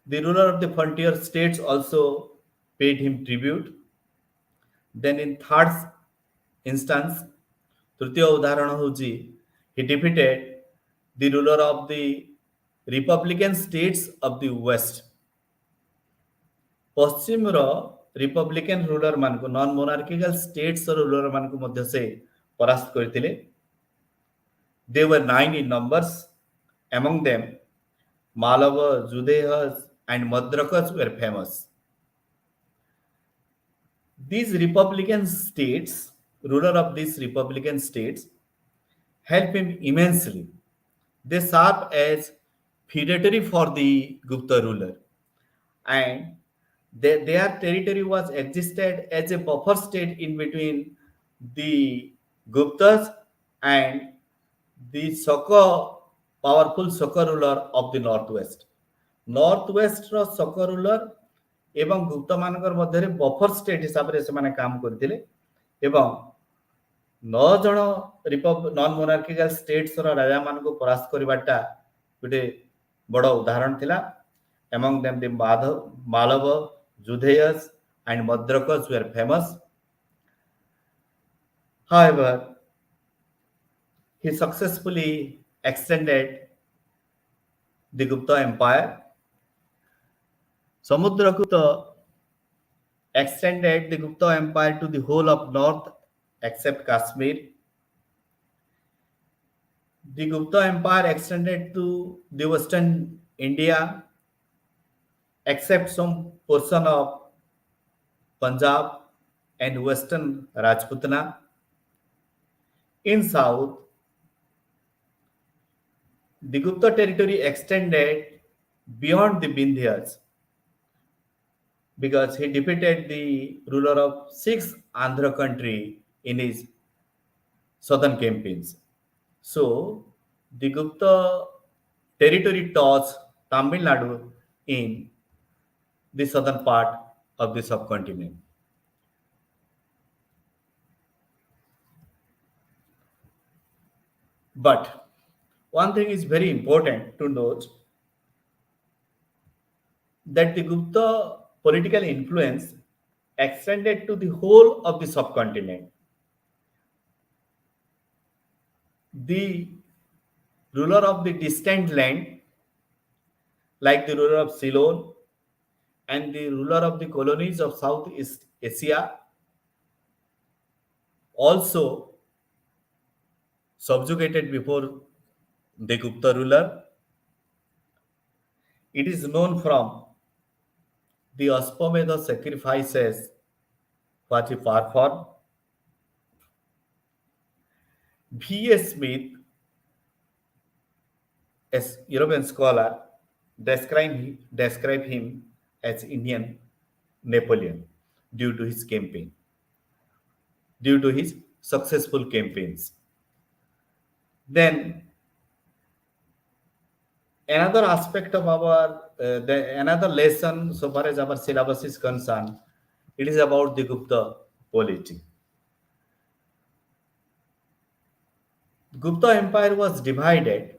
The ruler of the frontier states also paid him tribute. Then in third instance, Tritiya Udharana Huji, he defeated the ruler of the Republican states of the West. Paschim Republican ruler मान को non monarchical states ruler मान को मध्य से परास्त करथिले. They were 9 in numbers. Among them, Malava, Judehas, and Madrakas were famous. These Republican states, ruler of these Republican states, helped him immensely. They served as feudatory for the Gupta ruler, and their territory was existed as a buffer state in between the Guptas and the powerful Saka ruler of the northwest. Northwest ର Saka ruler ଏବଂ ଗୁପ୍ତ ମାନଙ୍କର ମଧ୍ୟରେ buffer state ହିସାବରେ ସେମାନେ କାମ କରିଥିଲେ ଏବଂ 9 ଜଣ ନନ୍ ମୋନାର୍କିକାଲ ଷ୍ଟେଟ୍ସ ର ରାଜା ମାନଙ୍କୁ ପରାସ୍ତ କରିବାଟା ଗୋଟେ ବଡ଼ ଉଦାହରଣ ଥିଲା. Among them, the Malava, Judheas, and Madrakas were famous. However, he successfully extended the Gupta Empire. Samudragupta extended the Gupta Empire to the whole of north except Kashmir. The Gupta Empire extended to the western India except some portion of Punjab and western Rajputana. In south, the Gupta territory extended beyond the Vindhyas because he defeated the ruler of six Andhra country in his southern campaigns. So the Gupta territory touched Tamil Nadu in the southern part of the subcontinent. But one thing is very important to note that the Gupta political influence extended to the whole of the subcontinent. The ruler of the distant land, like the ruler of Ceylon and the ruler of the colonies of Southeast Asia, also subjugated before the Gupta ruler. It is known from the Ashwamedha sacrifices what he performed. V. S. Smith, as European scholar, describe him as Indian Napoleon due to his campaign, due to his successful campaigns. Then another aspect of another lesson so far as our syllabus is concerned, it is about the Gupta polity. Gupta Empire was divided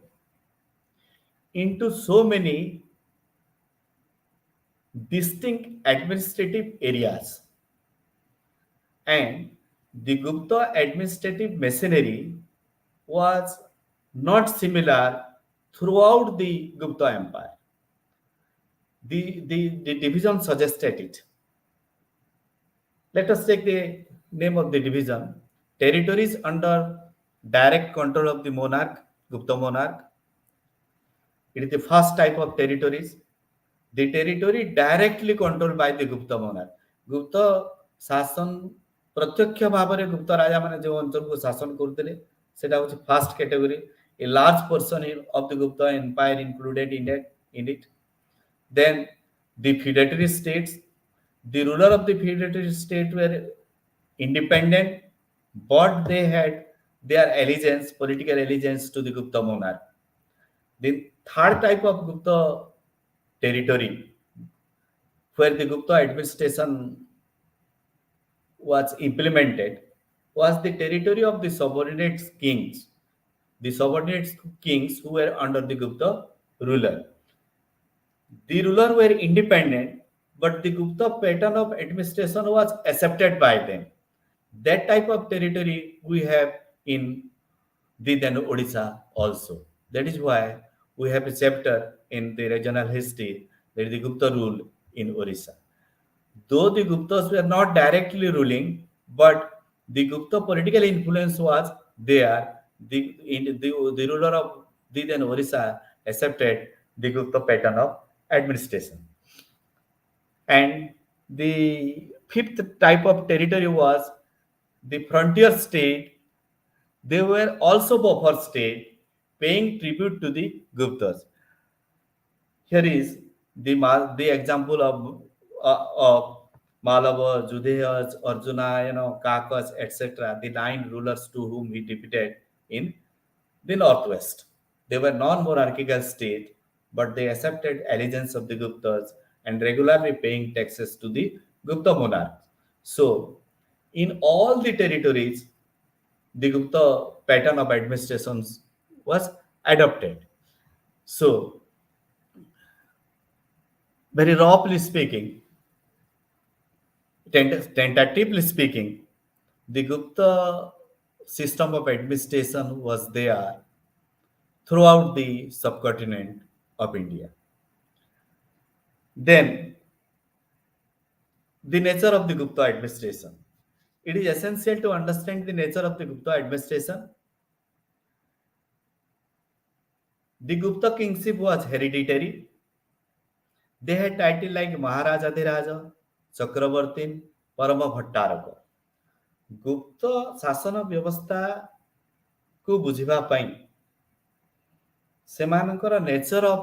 into so many distinct administrative areas, and the Gupta administrative machinery was not similar throughout the Gupta Empire. The division suggested it. Let us take the name of the division. Territories under direct control of the monarch, Gupta monarch. It is the first type of territories. The territory directly controlled by the Gupta monarch. Gupta शासन प्रत्यक्ष भाव में गुप्ता राजा माने जो अंचल को शासन करते सेटा होची first category. A large portion of the Gupta Empire included in it. Then the feudatory states. The ruler of the feudatory state were independent, but they had their allegiance, political allegiance to the Gupta monarch. The third type of Gupta territory, where the Gupta administration was implemented, was the territory of the subordinate kings. The subordinate kings who were under the Gupta ruler. The ruler were independent, but the Gupta pattern of administration was accepted by them. That type of territory we have in the then Odisha also. That is why we have a chapter in the regional history, that is the Gupta rule in Odisha. Though the Guptas were not directly ruling, but the Gupta political influence was there. The ruler of the then Odisha accepted the Gupta pattern of administration. And the fifth type of territory was the frontier state. They were also buffer state, paying tribute to the Guptas. Here is the example of Malava, Judehas, Arjuna, Kakas, etc. The 9 rulers to whom he defeated in the northwest. They were non-monarchical state, but they accepted allegiance of the Guptas and regularly paying taxes to the Gupta monarch. So, in all the territories, the Gupta pattern of administrations was adopted. So, very roughly speaking, tentatively speaking, the Gupta system of administration was there throughout the subcontinent of India. Then, the nature of the Gupta administration. It is essential to understand the nature of the Gupta administration. The Gupta kingship was hereditary. They had title like Maharaj Adhiraja, Chakravartin, Parama Bhattaraka. ଗୁପ୍ତ ଶାସନ ବ୍ୟବସ୍ଥାକୁ ବୁଝିବା ପାଇଁ ସେମାନଙ୍କର nature of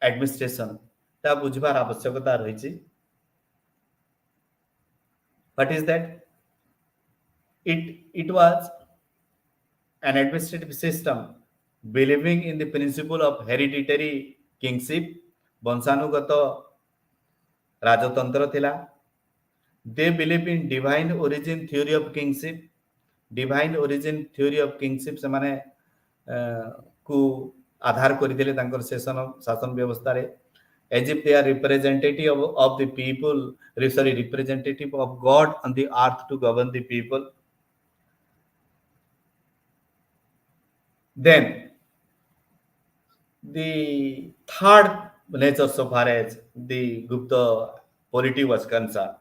administration ତା ବୁଝିବାର ଆବଶ୍ୟକତା ରହିଛି. What is that? It was an administrative system believing in the principle of hereditary kingship. ବଂଶାନୁଗତ ରାଜତନ୍ତ୍ର ଥିଲା. They believe in divine origin theory of kingship. Divine origin theory of kingship ସେମାନେ କୁ ଆଧାର କରିଥିଲେ ତାଙ୍କର ଶାସନ ବ୍ୟବସ୍ଥାରେ. As if they are representative of the people, representative of God on the earth to govern the people. Then the third nature, so far as the Gupta polity was concerned,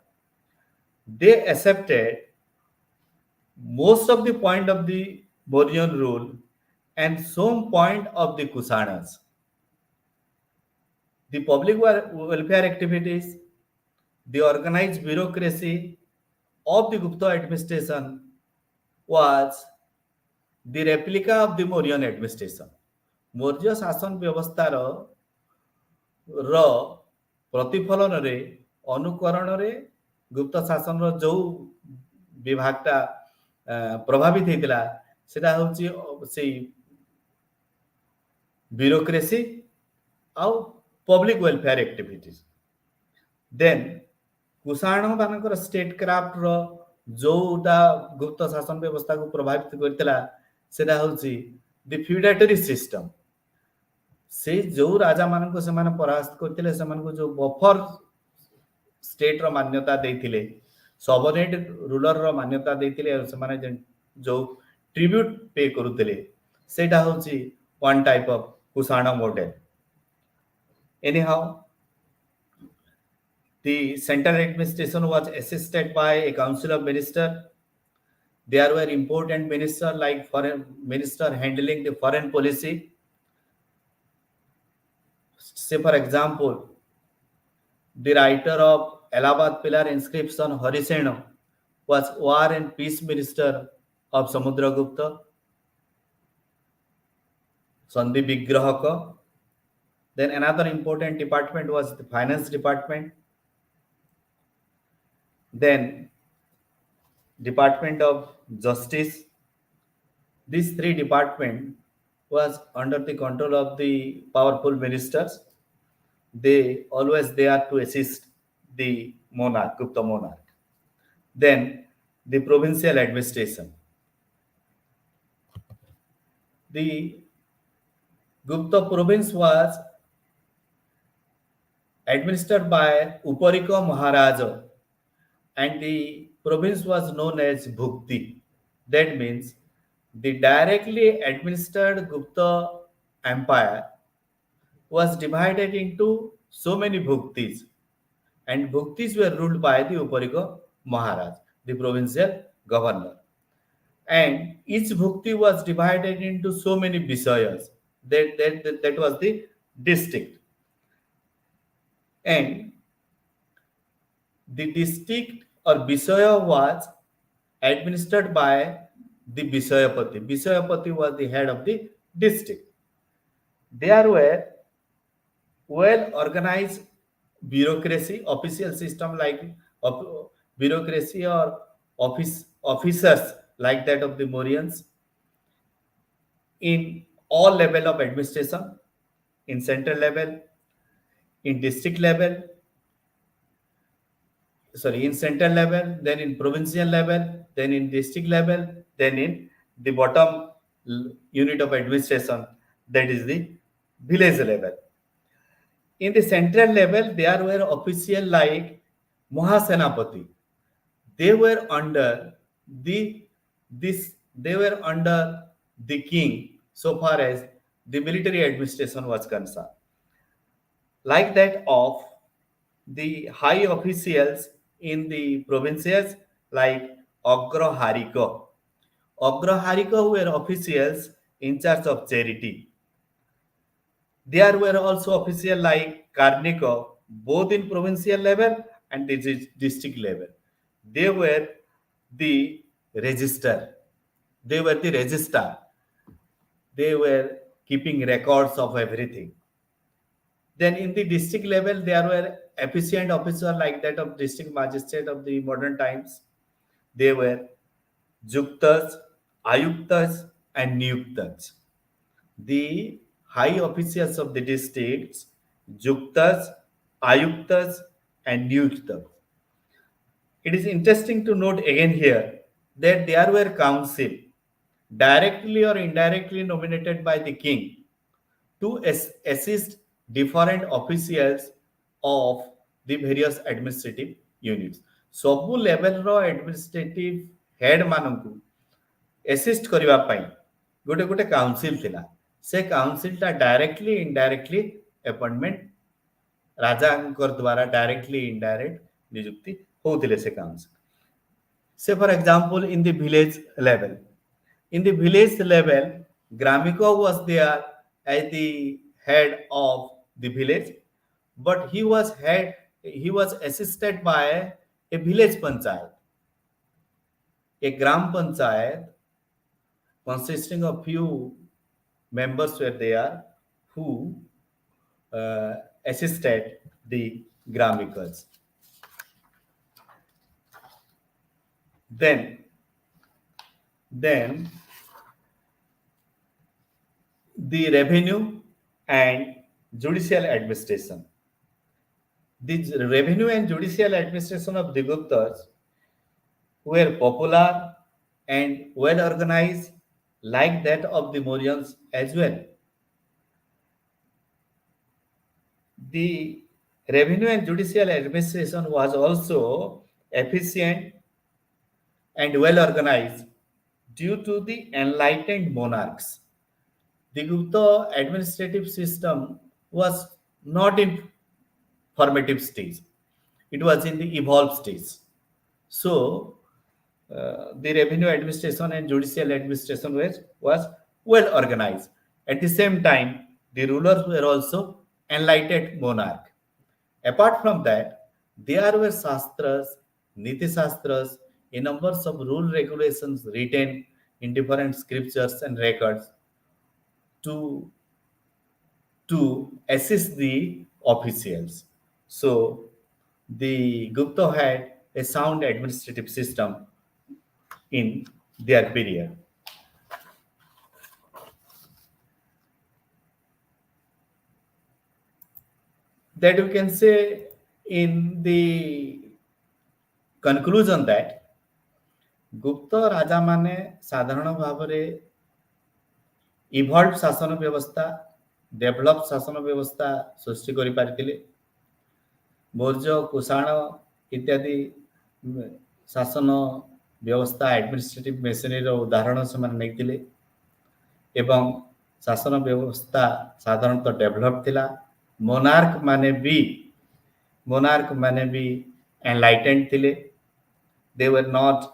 they accepted most of the point of the Mauryan rule and some point of the Kushanas. The public welfare activities, the organized bureaucracy of the Gupta administration was the replica of the Mauryan administration. Maurya ଶାସନ ବ୍ୟବସ୍ଥାର ପ୍ରତିଫଳନରେ ଅନୁକରଣରେ ଗୁପ୍ତ ଶାସନର ଯୋଉ ବିଭାଗଟା ପ୍ରଭାବିତ ହେଇଥିଲା ସେଟା ହଉଛି ସେଇ ବ୍ୟୁରୋକ୍ରେସି ଆଉ ପବ୍ଲିକ ୱେଲଫେୟାର ଆକ୍ଟିଭିଟିଜ. ଦେନ୍ କୁଷାଣ ମାନଙ୍କର ଷ୍ଟେଟ କ୍ରାଫ୍ଟର ଯୋଉଟା ଗୁପ୍ତ ଶାସନ ବ୍ୟବସ୍ଥାକୁ ପ୍ରଭାବିତ କରିଥିଲା ସେଟା ହଉଛି ଦି ଫ୍ୟୁଡାଟରୀ ସିଷ୍ଟମ. ସେ ଯୋଉ ରାଜା ମାନଙ୍କୁ ସେମାନେ ପରାସ୍ତ କରିଥିଲେ ସେମାନଙ୍କୁ ଯୋଉ ବଫର ଷ୍ଟେଟର ମାନ୍ୟତା ଦେଇଥିଲେ, ସବରେଟ ରୁଲରର ମାନ୍ୟତା ଦେଇଥିଲେ, ସେମାନେ ଯୋଉ ଟ୍ରିବ୍ୟୁଟ ପେ କରୁଥିଲେ ସେଇଟା ହଉଛି one type of Kusana model. Anyhow, the central administration was assisted by a council of ministers. There were important ministers like foreign minister handling the foreign policy. Say for example, the writer of Allahabad Pillar inscription Harisena was war and peace minister of Samudragupta. Sandhi Vigrahaka. Then another important department was the finance department. Then Department of Justice. These three departments was under the control of the powerful ministers. They always there to assist the monarch, Gupta monarch. Then the provincial administration. The Gupta province was administered by Uparika Maharaja and the province was known as Bhukti. That means the directly administered Gupta Empire was divided into so many Bhuktis, and Bhuktis were ruled by the Uparika Maharaj, the provincial governor. And each Bhukti was divided into so many Visayas. That was the district. And the district or Visaya was administered by the Visayapati. Visayapati was the head of the district. There were well organized bureaucracy, official system like bureaucracy or officers like that of the Mauryans in all level of administration, in central level, in district level, in central level, then in provincial level, then in district level, then in the bottom unit of administration, that is the village level. In the central level, there were officials like Mahasenapati. They were under the king so far as the military administration was concerned. Like that of the high officials in the provinces like Agraharika. Agraharika were officials in charge of charity. There were also officials like Karnikov, both in provincial level and district level. They were the register. They were the registrar. They were keeping records of everything. Then in the district level, there were efficient officers like that of district magistrate of the modern times. They were Guptas, Ayuktas, and Niyuktas. The high officials of the districts, Guptas, Ayuktas, and Niyuktas. It is interesting to note again here that there were council directly or indirectly nominated by the king to assist different officials of the various administrative units. ସବୁ ଲେଭେଲର administrative head ମାନଙ୍କୁ assist କରିବା ପାଇଁ ଗୋଟେ ଗୋଟେ council ଥିଲା। ସେ କାଉନସିଲଟା directly indirectly appointment ରାଜାଙ୍କର ଦ୍ୱାରା ଡାଇରେକ୍ଟଲି ଇନଡାଇରେକ୍ଟ ନିଯୁକ୍ତି होउथिले से council. Say for example, in the village level. In the village level, Gramiko was there as the head of the village, but he was assisted by a village panchayat. A gram panchayat consisting of few members were there who assisted the Gramikas. Then the revenue and judicial administration. The revenue and judicial administration of the Guptas were popular and well organized like that of the Mauryans as well. The revenue and judicial administration was also efficient and well organized due to the enlightened monarchs. The Gupta administrative system was not in formative stage. It was in the evolved stage. So, the revenue administration and judicial administration was well organized. At the same time, the rulers were also enlightened monarch. Apart from that, there were shastras, niti shastras, a number of rule regulations written in different scriptures and records to assist the officials. So the Gupta had a sound administrative system in their period. That you can say in the conclusion that गुप्त राजा माने साधारण भाव में evolve शासन व्यवस्था develop शासन व्यवस्था सृष्टि करि पारिथिले। मौर्य कुषाण इत्यादि शासन व्यवस्था एडमिनिस्ट्रेटिव मेशिनरी रो उदाहरण से माने नैतिले एवं शासन व्यवस्था साधारणतः डेवलप थिला। मोनार्क माने भी एनलाइटेंड थिले। They were not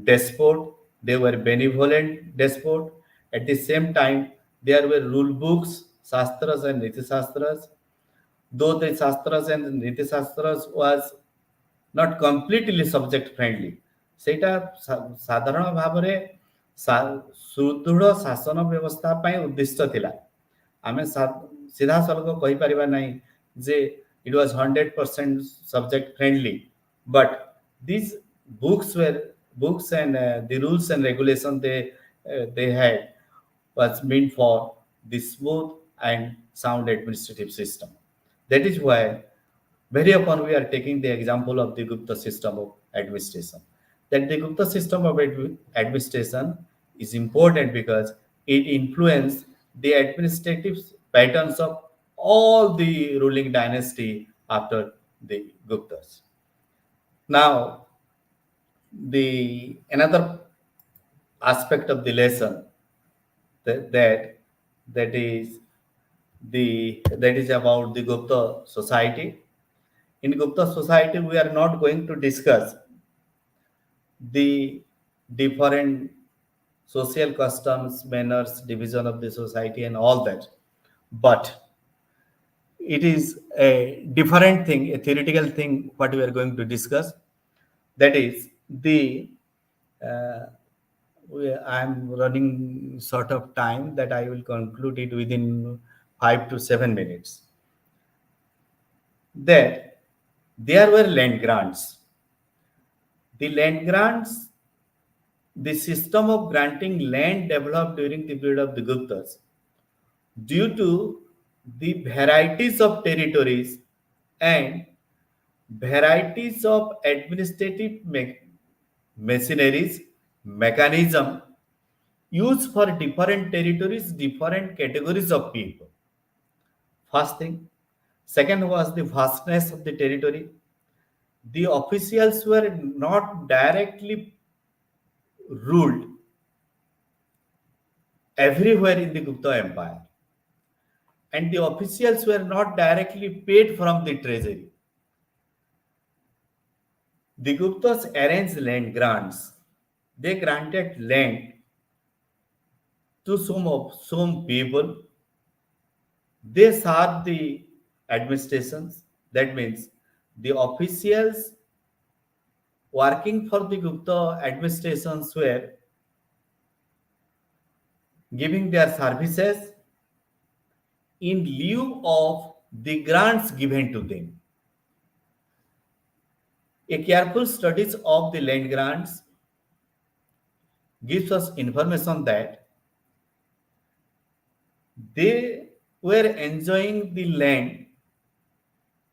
despot, they were benevolent despot. At the same time, there were rule books, shastras and niti shastras. Though the shastras and niti shastras was not completely subject friendly, सेटा साधारण भाव में सुदृढ़ शासन व्यवस्था पाई उद्दिष्ट थिला। आमे सीधा सलग कहि परिबा नहीं जे it was 100% subject friendly, but these books and the rules and regulations they had was meant for the smooth and sound administrative system. That is why very often we are taking the example of the Gupta system of administration. That the Gupta system of administration is important because it influenced the administrative patterns of all the ruling dynasty after the Guptas. Now, the another aspect of the lesson that is about the Gupta society. In Gupta society, we are not going to discuss the different social customs, manners, division of the society, and all that. But it is a different thing, a theoretical thing, what we are going to discuss. That is the I'm running sort of time that I will conclude it within 5 to 7 minutes. That there were land grants. The land grants, the system of granting land developed during the period of the Guptas due to the varieties of territories and varieties of administrative machineries, mechanism used for different territories, different categories of people. First thing. Second was the vastness of the territory. The officials were not directly ruled everywhere in the Gupta Empire. And the officials were not directly paid from the treasury. The Guptas arranged land grants. They granted land to some people. They served the administrations. That means the officials working for the Gupta administrations were giving their services in lieu of the grants given to them. A careful studies of the land grants gives us information that they were enjoying the land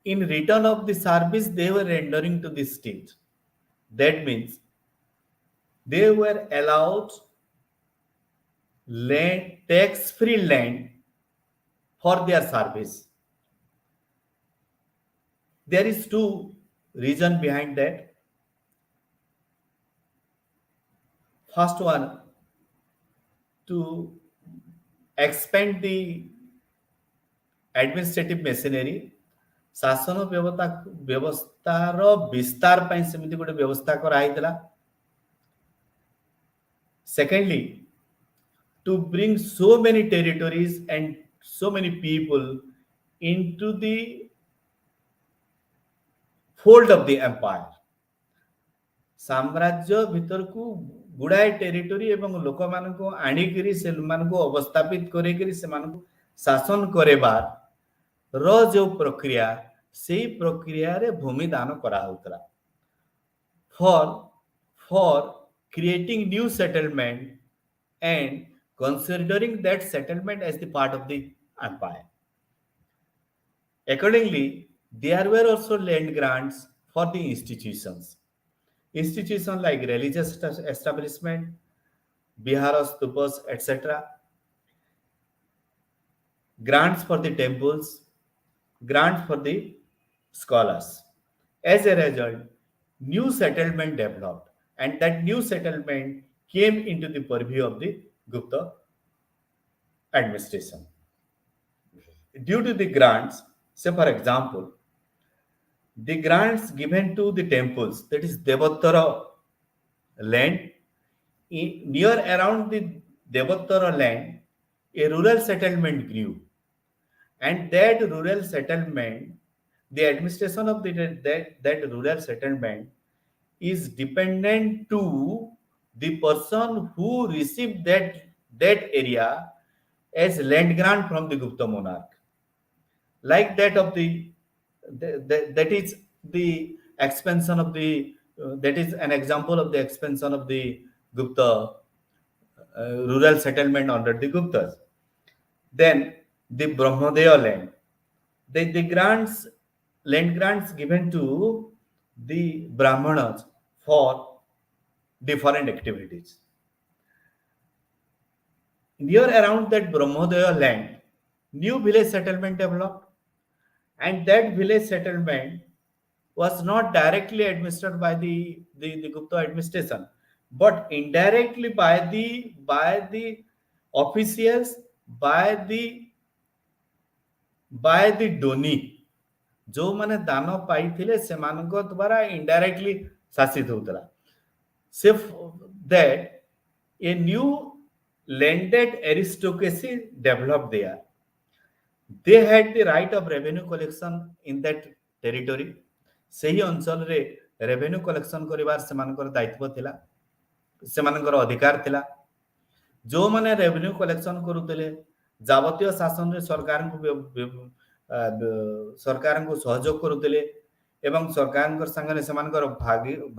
in return of the service they were rendering to the state. That means they were allowed land, tax-free land for their service. There is two reasons behind that. First one, to expand the administrative machinery. शासन व्यवस्थार विस्तार ପାଇଁ ସେମିତି ଗୋଟେ ବ୍ୟବସ୍ଥା କରାଯାଇଥିଲା. Secondly, to bring so many territories and so many people into the fold of the empire. ସାମ୍ରାଜ୍ୟ ଭିତରକୁ ଗୁଡ଼ାଏ ଟେରିଟୋରି ଏବଂ ଲୋକମାନଙ୍କୁ ଆଣିକିରି ସେମାନଙ୍କୁ ଅବସ୍ଥାପିତ କରିକିରି ସେମାନଙ୍କୁ ଶାସନ କରେବାର जो प्रक्रिया से प्रक्रिया रे भूमि दान करा होतला for creating new settlement and considering that settlement as the part of the empire. Accordingly, there were also land grants for the institutions like religious establishment, viharas, stupas, etc. Grants for the temples, grants for the scholars. As a result, new settlement developed, and that new settlement came into the purview of the Gupta administration. Due to the grants, say for example, the grants given to the temples, that is Devatara land, near around the Devatara land, a rural settlement grew. And that rural settlement, the administration of that rural settlement is dependent to the person who received that area as land grant from the Gupta monarch. Like that of that is the expansion of the that is an example of the expansion of the Gupta rural settlement under the Guptas. Then the Brahmadeo land, the land grants given to the Brahmanas for different activities. Near around that Brahmadeo land, new village settlement developed, and that village settlement was not directly administered by the Gupta administration, but indirectly by the officials, by the donee. जो माने दान पाइथिले सेमानक द्वारा indirectly शासित होतला. Save that a new landed aristocracy developed there. they had the right of revenue collection in that territory. ସେହି ଅଞ୍ଚଳରେ revenue collection କରିବାର ସେମାନଙ୍କର ଦାୟିତ୍ୱ ଥିଲା, ସେମାନଙ୍କର ଅଧିକାର ଥିଲା। ଯେଉଁମାନେ revenue collection କରୁଥିଲେ ଯାବତୀୟ ଶାସନରେ ସରକାରଙ୍କୁ ସହଯୋଗ କରୁଥିଲେ ଏବଂ ସରକାରଙ୍କ ସାଙ୍ଗରେ ସେମାନଙ୍କର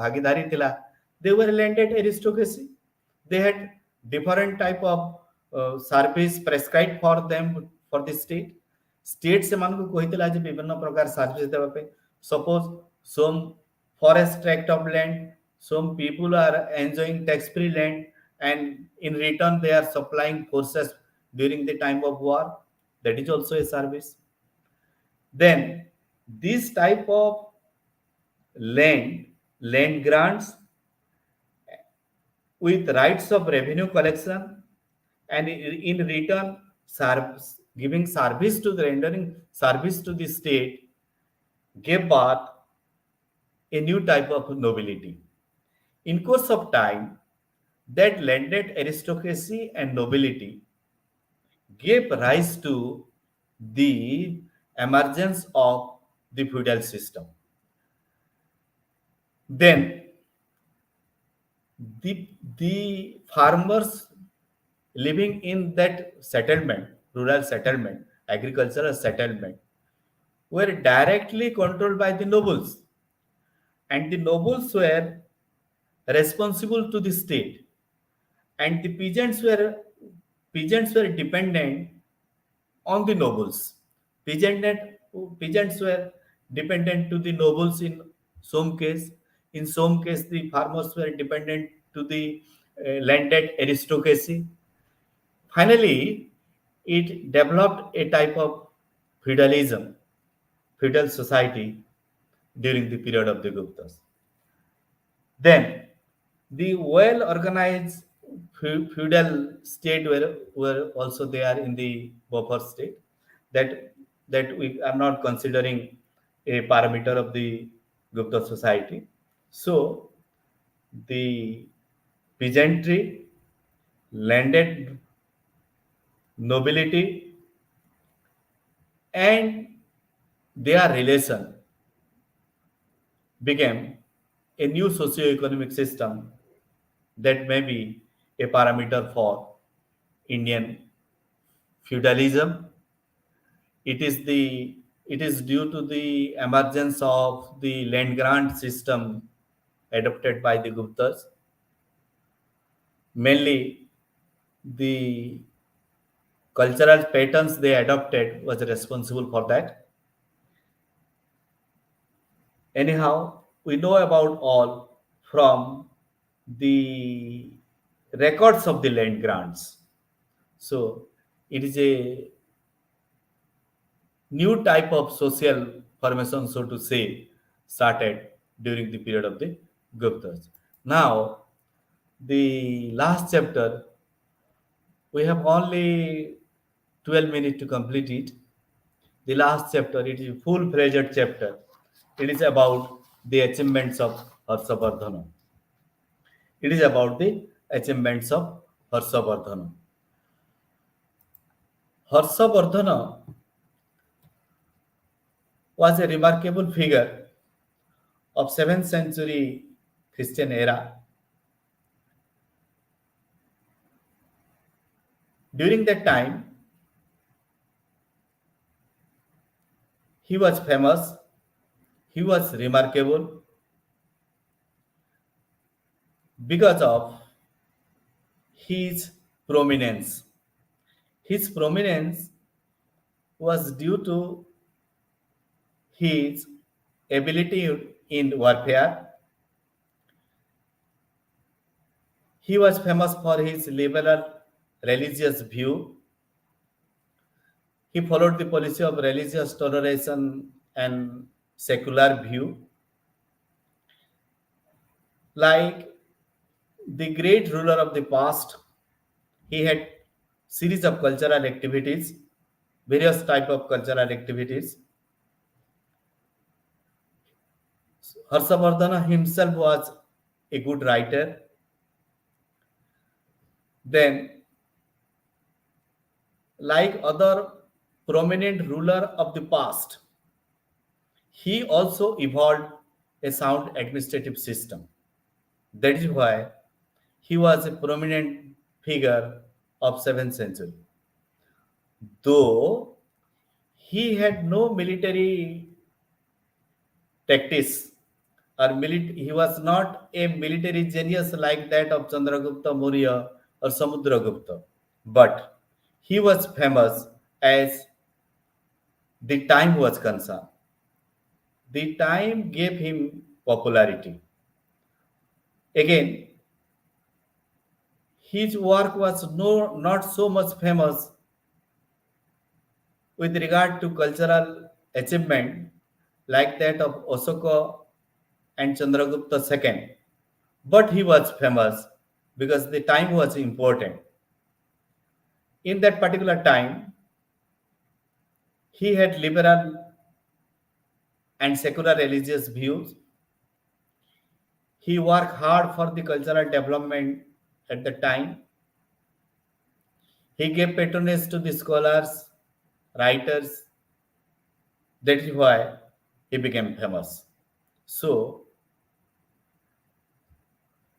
ଭାଗିଦାରୀ ଥିଲା। They were landed aristocracy. They had different type of service prescribed for them for the state. State ସେମାନଙ୍କୁ କହିଥିଲା ଯେ ବିଭିନ୍ନ ପ୍ରକାର ସର୍ଭିସ ଦେବା ପାଇଁ। Suppose some forest tract of land, some people are enjoying tax free land, and in return they are supplying forces during the time of war. That is also a service. Then this type of land grants with rights of revenue collection and in return giving service to the rendering service to the state gave birth a new type of nobility. In course of time, that landed aristocracy and nobility gave rise to the emergence of the feudal system. Then the farmers living in that settlement, rural settlement, agricultural settlement, were directly controlled by the nobles, and the nobles were responsible to the state, and the peasants were dependent on the nobles. Peasants were dependent to the nobles in some case. In some case, the farmers were dependent to the landed aristocracy. Finally, it developed a type of feudalism, feudal society during the period of the Guptas. Then, the well-organized feudal state were also there in the buffer state. That we are not considering a parameter of the Gupta society. So, the peasantry, landed nobility, and their relation became a new socio-economic system that may be a parameter for Indian feudalism. It is due to the emergence of the land grant system adopted by the Guptas. Mainly, the cultural patterns they adopted was responsible for that. Anyhow, we know about all from the records of the land grants. So it is a new type of social formation, so to say, started during the period of the Guptas. Now, the last chapter, we have only 12 minutes to complete it. The last chapter, it is a full-fledged chapter. It is about the achievements of Harshavardhana. It is about the achievements of Harshavardhana. Harshavardhana was a remarkable figure of 7th century Christian era. During that time, he was famous, he was remarkable because of his prominence. His prominence was due to his ability in warfare. He was famous for his liberal religious view. He followed the policy of religious toleration and secular view. Like the great ruler of the past, he had series of cultural activities, various type of cultural activities. Harshavardhana himself was a good writer. Then, like other prominent ruler of the past, he also evolved a sound administrative system. That is why he was a prominent figure of 7th century. Though he had no military tactics he was not a military genius like that of Chandragupta Maurya or Samudragupta, but he was famous as the time was concerned. The time gave him popularity. Again, his work was not so much famous with regard to cultural achievement like that of Ashoka and Chandragupta II, but he was famous because the time was important. In that particular time, he had liberal and secular religious views. He worked hard for the cultural development at the time. He gave patronage to the scholars, writers. That is why he became famous. So,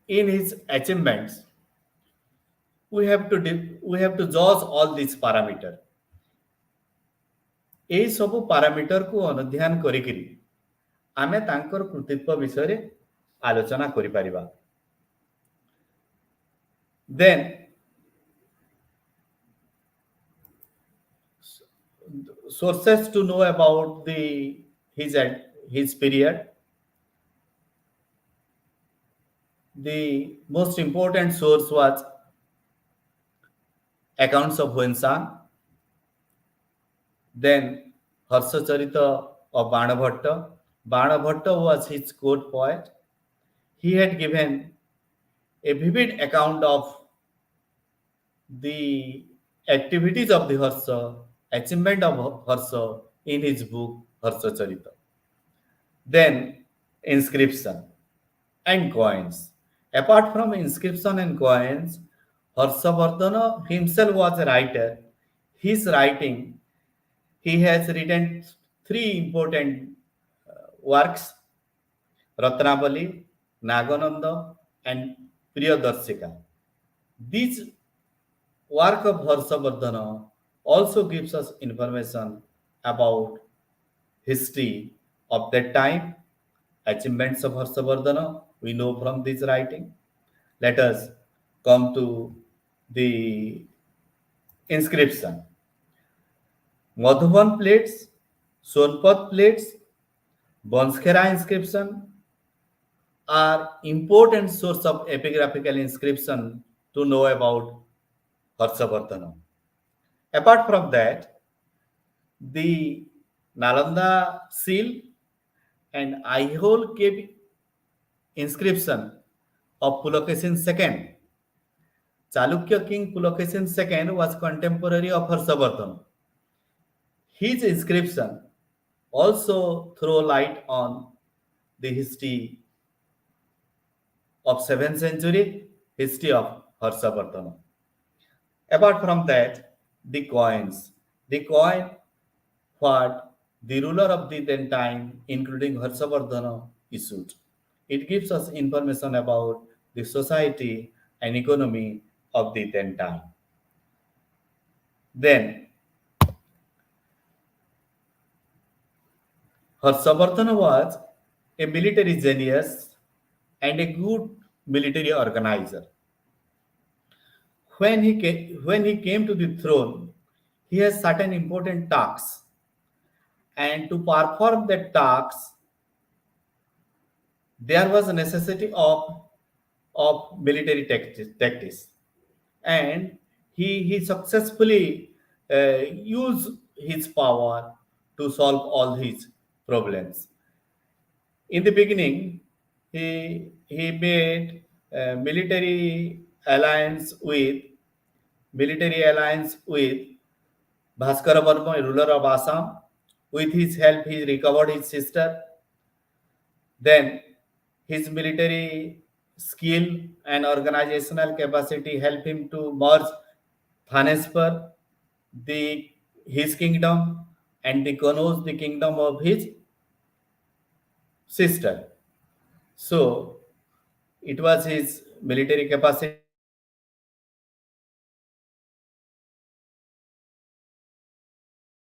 in his achievements, we have to judge all these parameters. এই ସବୁ ପାରାମିଟରକୁ ଅନୁଧ୍ୟାନ କରିକିରି ଆମେ ତାଙ୍କର କୃତିତ୍ୱ ବିଷୟରେ ଆଲୋଚନା କରିପାରିବା. Then sources to know about his period. The most important source was accounts of Huenshan, then Harsacharita of Banabhatta. Banabhatta was his court poet. He had given a vivid account of the activities of the Harsa, achievement of Harsa in his book Harsacharita. Then inscription and coins. Apart from inscription and coins, Harsavardhana himself was a writer. His writing, he has written three important works, Ratnavali, Nagananda, and Priyadarshika. This work of Harsavardhana also gives us information about history of that time, achievements of Harsavardhana, we know from this writing. Let us come to the inscription. Madhuban plates, Sonpat plates, Banskera inscription are important source of epigraphical inscription to know about Harsavardhana. Apart from that, the Nalanda seal and Aihole cave inscription of Pulakesin II. Chalukya king Pulakesin II was contemporary of Harsavardhana. His inscription also throw light on the history of 7th century, history of Harsavardhana. Apart from that, the coins. The coin what the ruler of the then time, including Harsavardhana, issued. It gives us information about the society and economy of the then time. Then, Harsavardhana was a military genius and a good military organizer. When he came to the throne, he has certain important tasks. And to perform that tasks, there was a necessity of military tactics. And he successfully used his power to solve all his problems. In the beginning, he made military alliance with Bhaskara Varma, a ruler of Assam. With his help, he recovered his sister. Then his military skill and organizational capacity helped him to merge Thanespur. his kingdom and the Konos the kingdom of his sister. So it was his military capacity and his political capacity that made him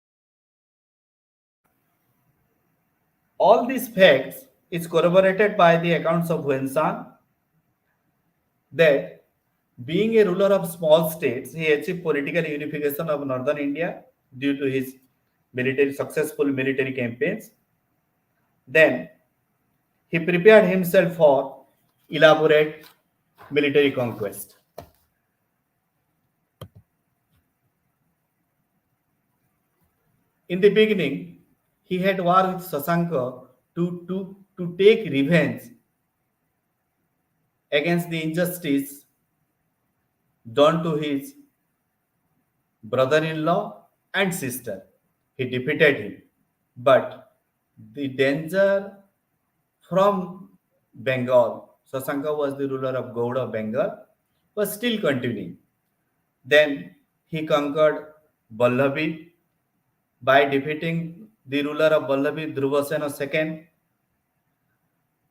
all these facts is corroborated by the accounts of Wensan that being a ruler of small states, he achieved political unification of northern India due to his successful military campaigns. Then he prepared himself for elaborate military conquest. In the beginning, he had war with Sasanka to take revenge against the injustice done to his brother-in-law and sister. He defeated him. But the danger from Bengal, Sasanka was the ruler of Gouda, Bengal, was still continuing. Then he conquered Vallabhi by defeating the ruler of Vallabhi, Dhruvasena II.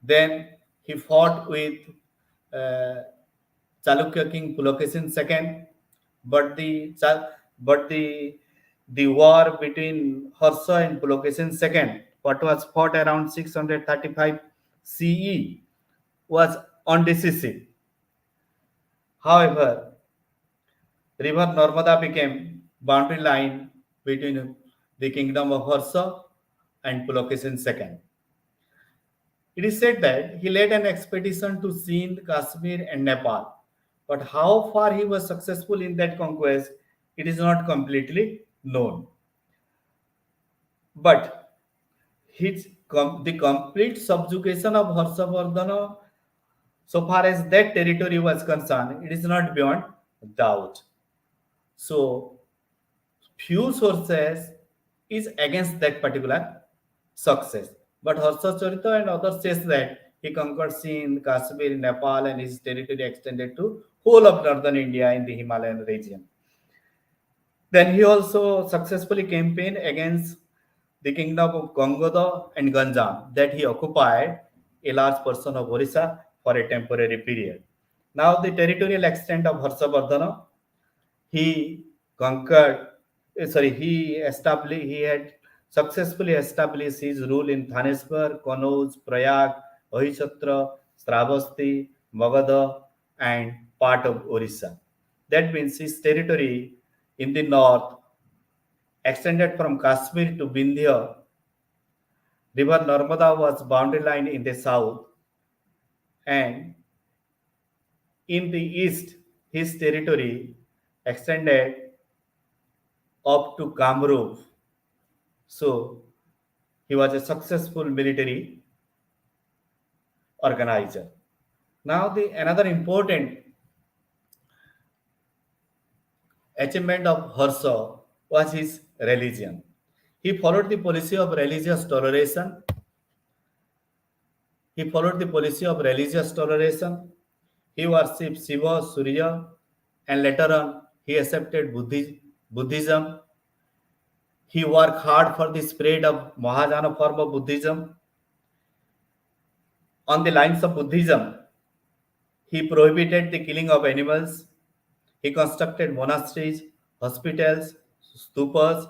Then he fought with uh, Chalukya king Pulokesin II, but the war between Harsha and Pulokesin II, what was fought around 635 CE, was undecisive. However, river Narmada became boundary line between the kingdom of Harsha and Pulokesin II. It is said that he led an expedition to Sindh, Kashmir, and Nepal. But how far he was successful in that conquest, it is not completely known. But the complete subjugation of Harshavardhana, so far as that territory was concerned, it is not beyond doubt. So, few sources is against that particular success. But Harsha Charita and others says that he conquered Sindh, Kashmir, Nepal, and his territory extended to whole of northern India in the Himalayan region. Then he also successfully campaigned against the kingdom of Gangoda and Ganjam that he occupied a large portion of Orissa for a temporary period. Now the territorial extent of Harshavardhana, he conquered, he had successfully established his rule in Thaneshwar, Kanauj, Prayag, Ahichatra, Sravasti, Magadha, and part of Orissa. That means his territory in the north extended from Kashmir to Vindhya. River Narmada was boundary line in the south, and in the east, his territory extended up to Kamrup. So he was a successful military organizer. Now the another important achievement of Harsha was his religion. He followed the policy of religious toleration. He followed the policy of religious toleration. He worshipped Shiva, Surya, and later on he accepted Buddhism. He worked hard for the spread of Mahayana form of Buddhism. On the lines of Buddhism, he prohibited the killing of animals. He constructed monasteries, hospitals, stupas,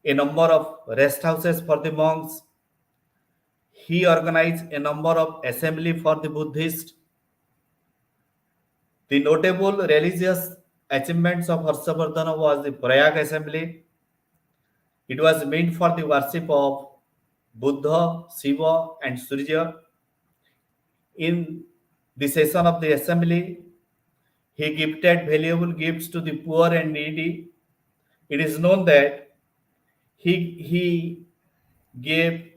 a number of rest houses for the monks. He organized a number of assembly for the Buddhists. The notable religious achievements of Harshavardhana was the Prayag assembly. It was meant for the worship of Buddha, Shiva, and Surya. In the session of the assembly, he gifted valuable gifts to the poor and needy. It is known that he gave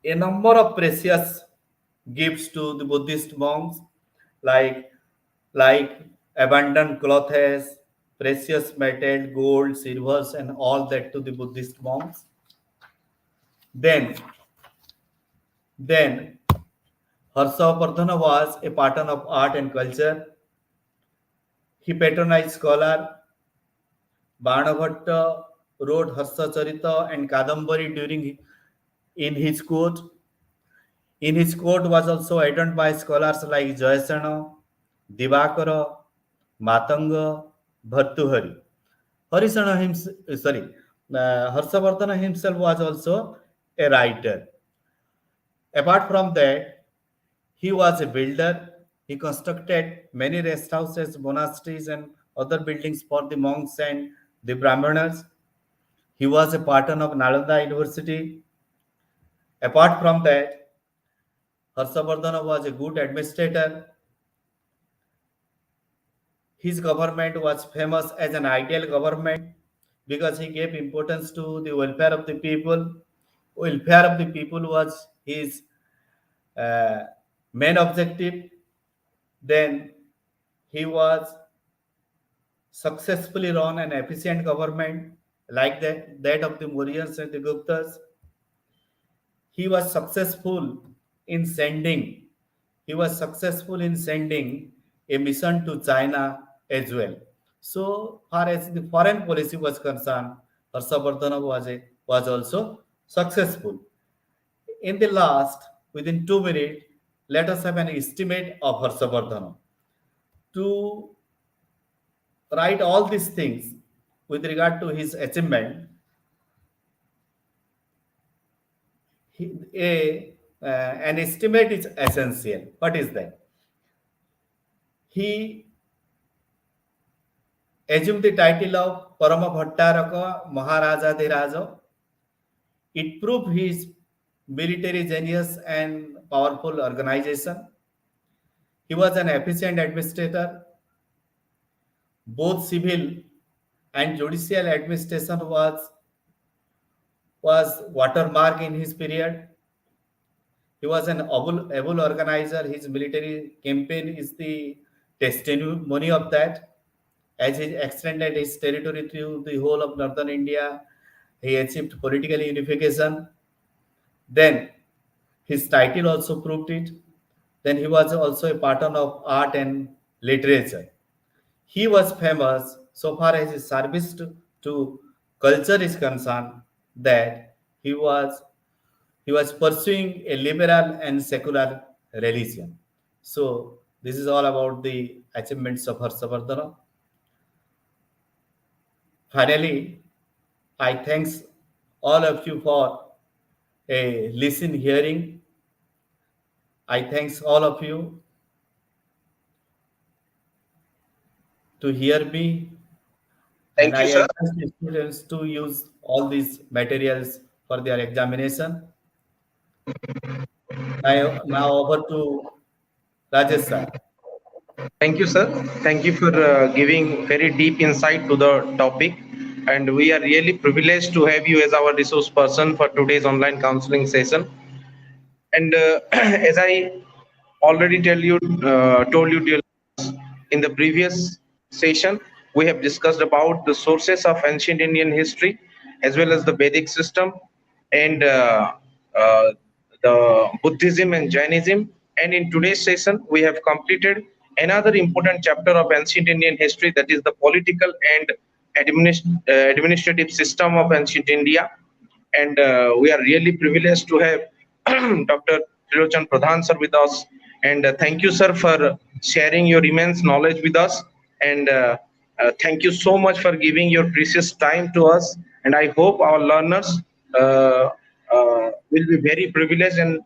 a number of precious gifts to the Buddhist monks, like abundant clothes, precious metal, gold, silvers, and all that to the Buddhist monks. Then, then Harshavardhana was a pattern of art and culture. He patronized scholar Banabhatta, wrote Harsacharita and Kadambari during in his court. In his court was also attended by scholars like Jayasena, Divakara, Matanga, Bhartuhari. Harisana himself, Harsavardhana himself was also a writer. Apart from that, he was a builder. He constructed many rest houses, monasteries, and other buildings for the monks and the Brahmanas. He was a patron of Nalanda University. Apart from that, Harsavardhana was a good administrator. His government was famous as an ideal government because he gave importance to the welfare of the people. Welfare of the people was his uh, main objective. Then he was successfully run an efficient government like that of the Mauryans and the Guptas. He was successful in sending a mission to China as well. So far as the foreign policy was concerned, Harshavardhana was also successful. In the last, within 2 minutes, let us have an estimate of Harshavardhana. To write all these things with regard to his achievement, an estimate is essential. What is that? He assumed the title of Parama Bhattaraka Maharaja de Raja. It proved his military genius and powerful organization. He was an efficient administrator. Both civil and judicial administration was watermark in his period. He was an able organizer. His military campaign is the testimony of that. As he extended his territory through the whole of northern India, he achieved political unification. Then his title also proved it. Then he was also a patron of art and literature. He was famous so far as his service to culture is concerned that he was pursuing a liberal and secular religion. So this is all about the achievements of Harshavardhana. Finally, I thanks all of you for a listen hearing. I thanks all of you to hear me, and Thank I you, sir. advise the students to use all these materials for their examination. Now over to Rajesh sir. Thank you, sir. Thank you for giving very deep insight to the topic. And we are really privileged to have you as our resource person for today's online counseling session. And as I already told you in the previous session, we have discussed about the sources of ancient Indian history as well as the Vedic system and the Buddhism and Jainism. And in today's session, we have completed another important chapter of ancient Indian history, that is the political and administrative system of ancient India. And we are really privileged to have Dr. Trilochan Pradhan sir with us. And thank you, sir, for sharing your immense knowledge with us. And thank you so much for giving your precious time to us. And I hope our learners will be very privileged, and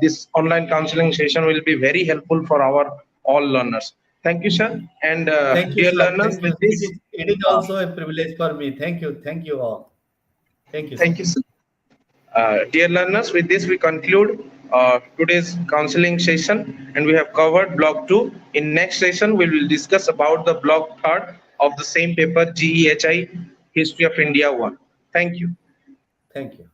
this online counseling session will be very helpful for our all learners. Thank you, sir. And Thank you, dear sir. learners, Thank you. with this, It is uh, also a privilege for me. Thank you. Thank you all. Thank you, sir. thank you, sir. Dear learners, with this we conclude today's counseling session, and we have covered block 2. In next session, we will discuss about the block 3 of the same paper, GEHI History of India 1. Thank you. Thank you.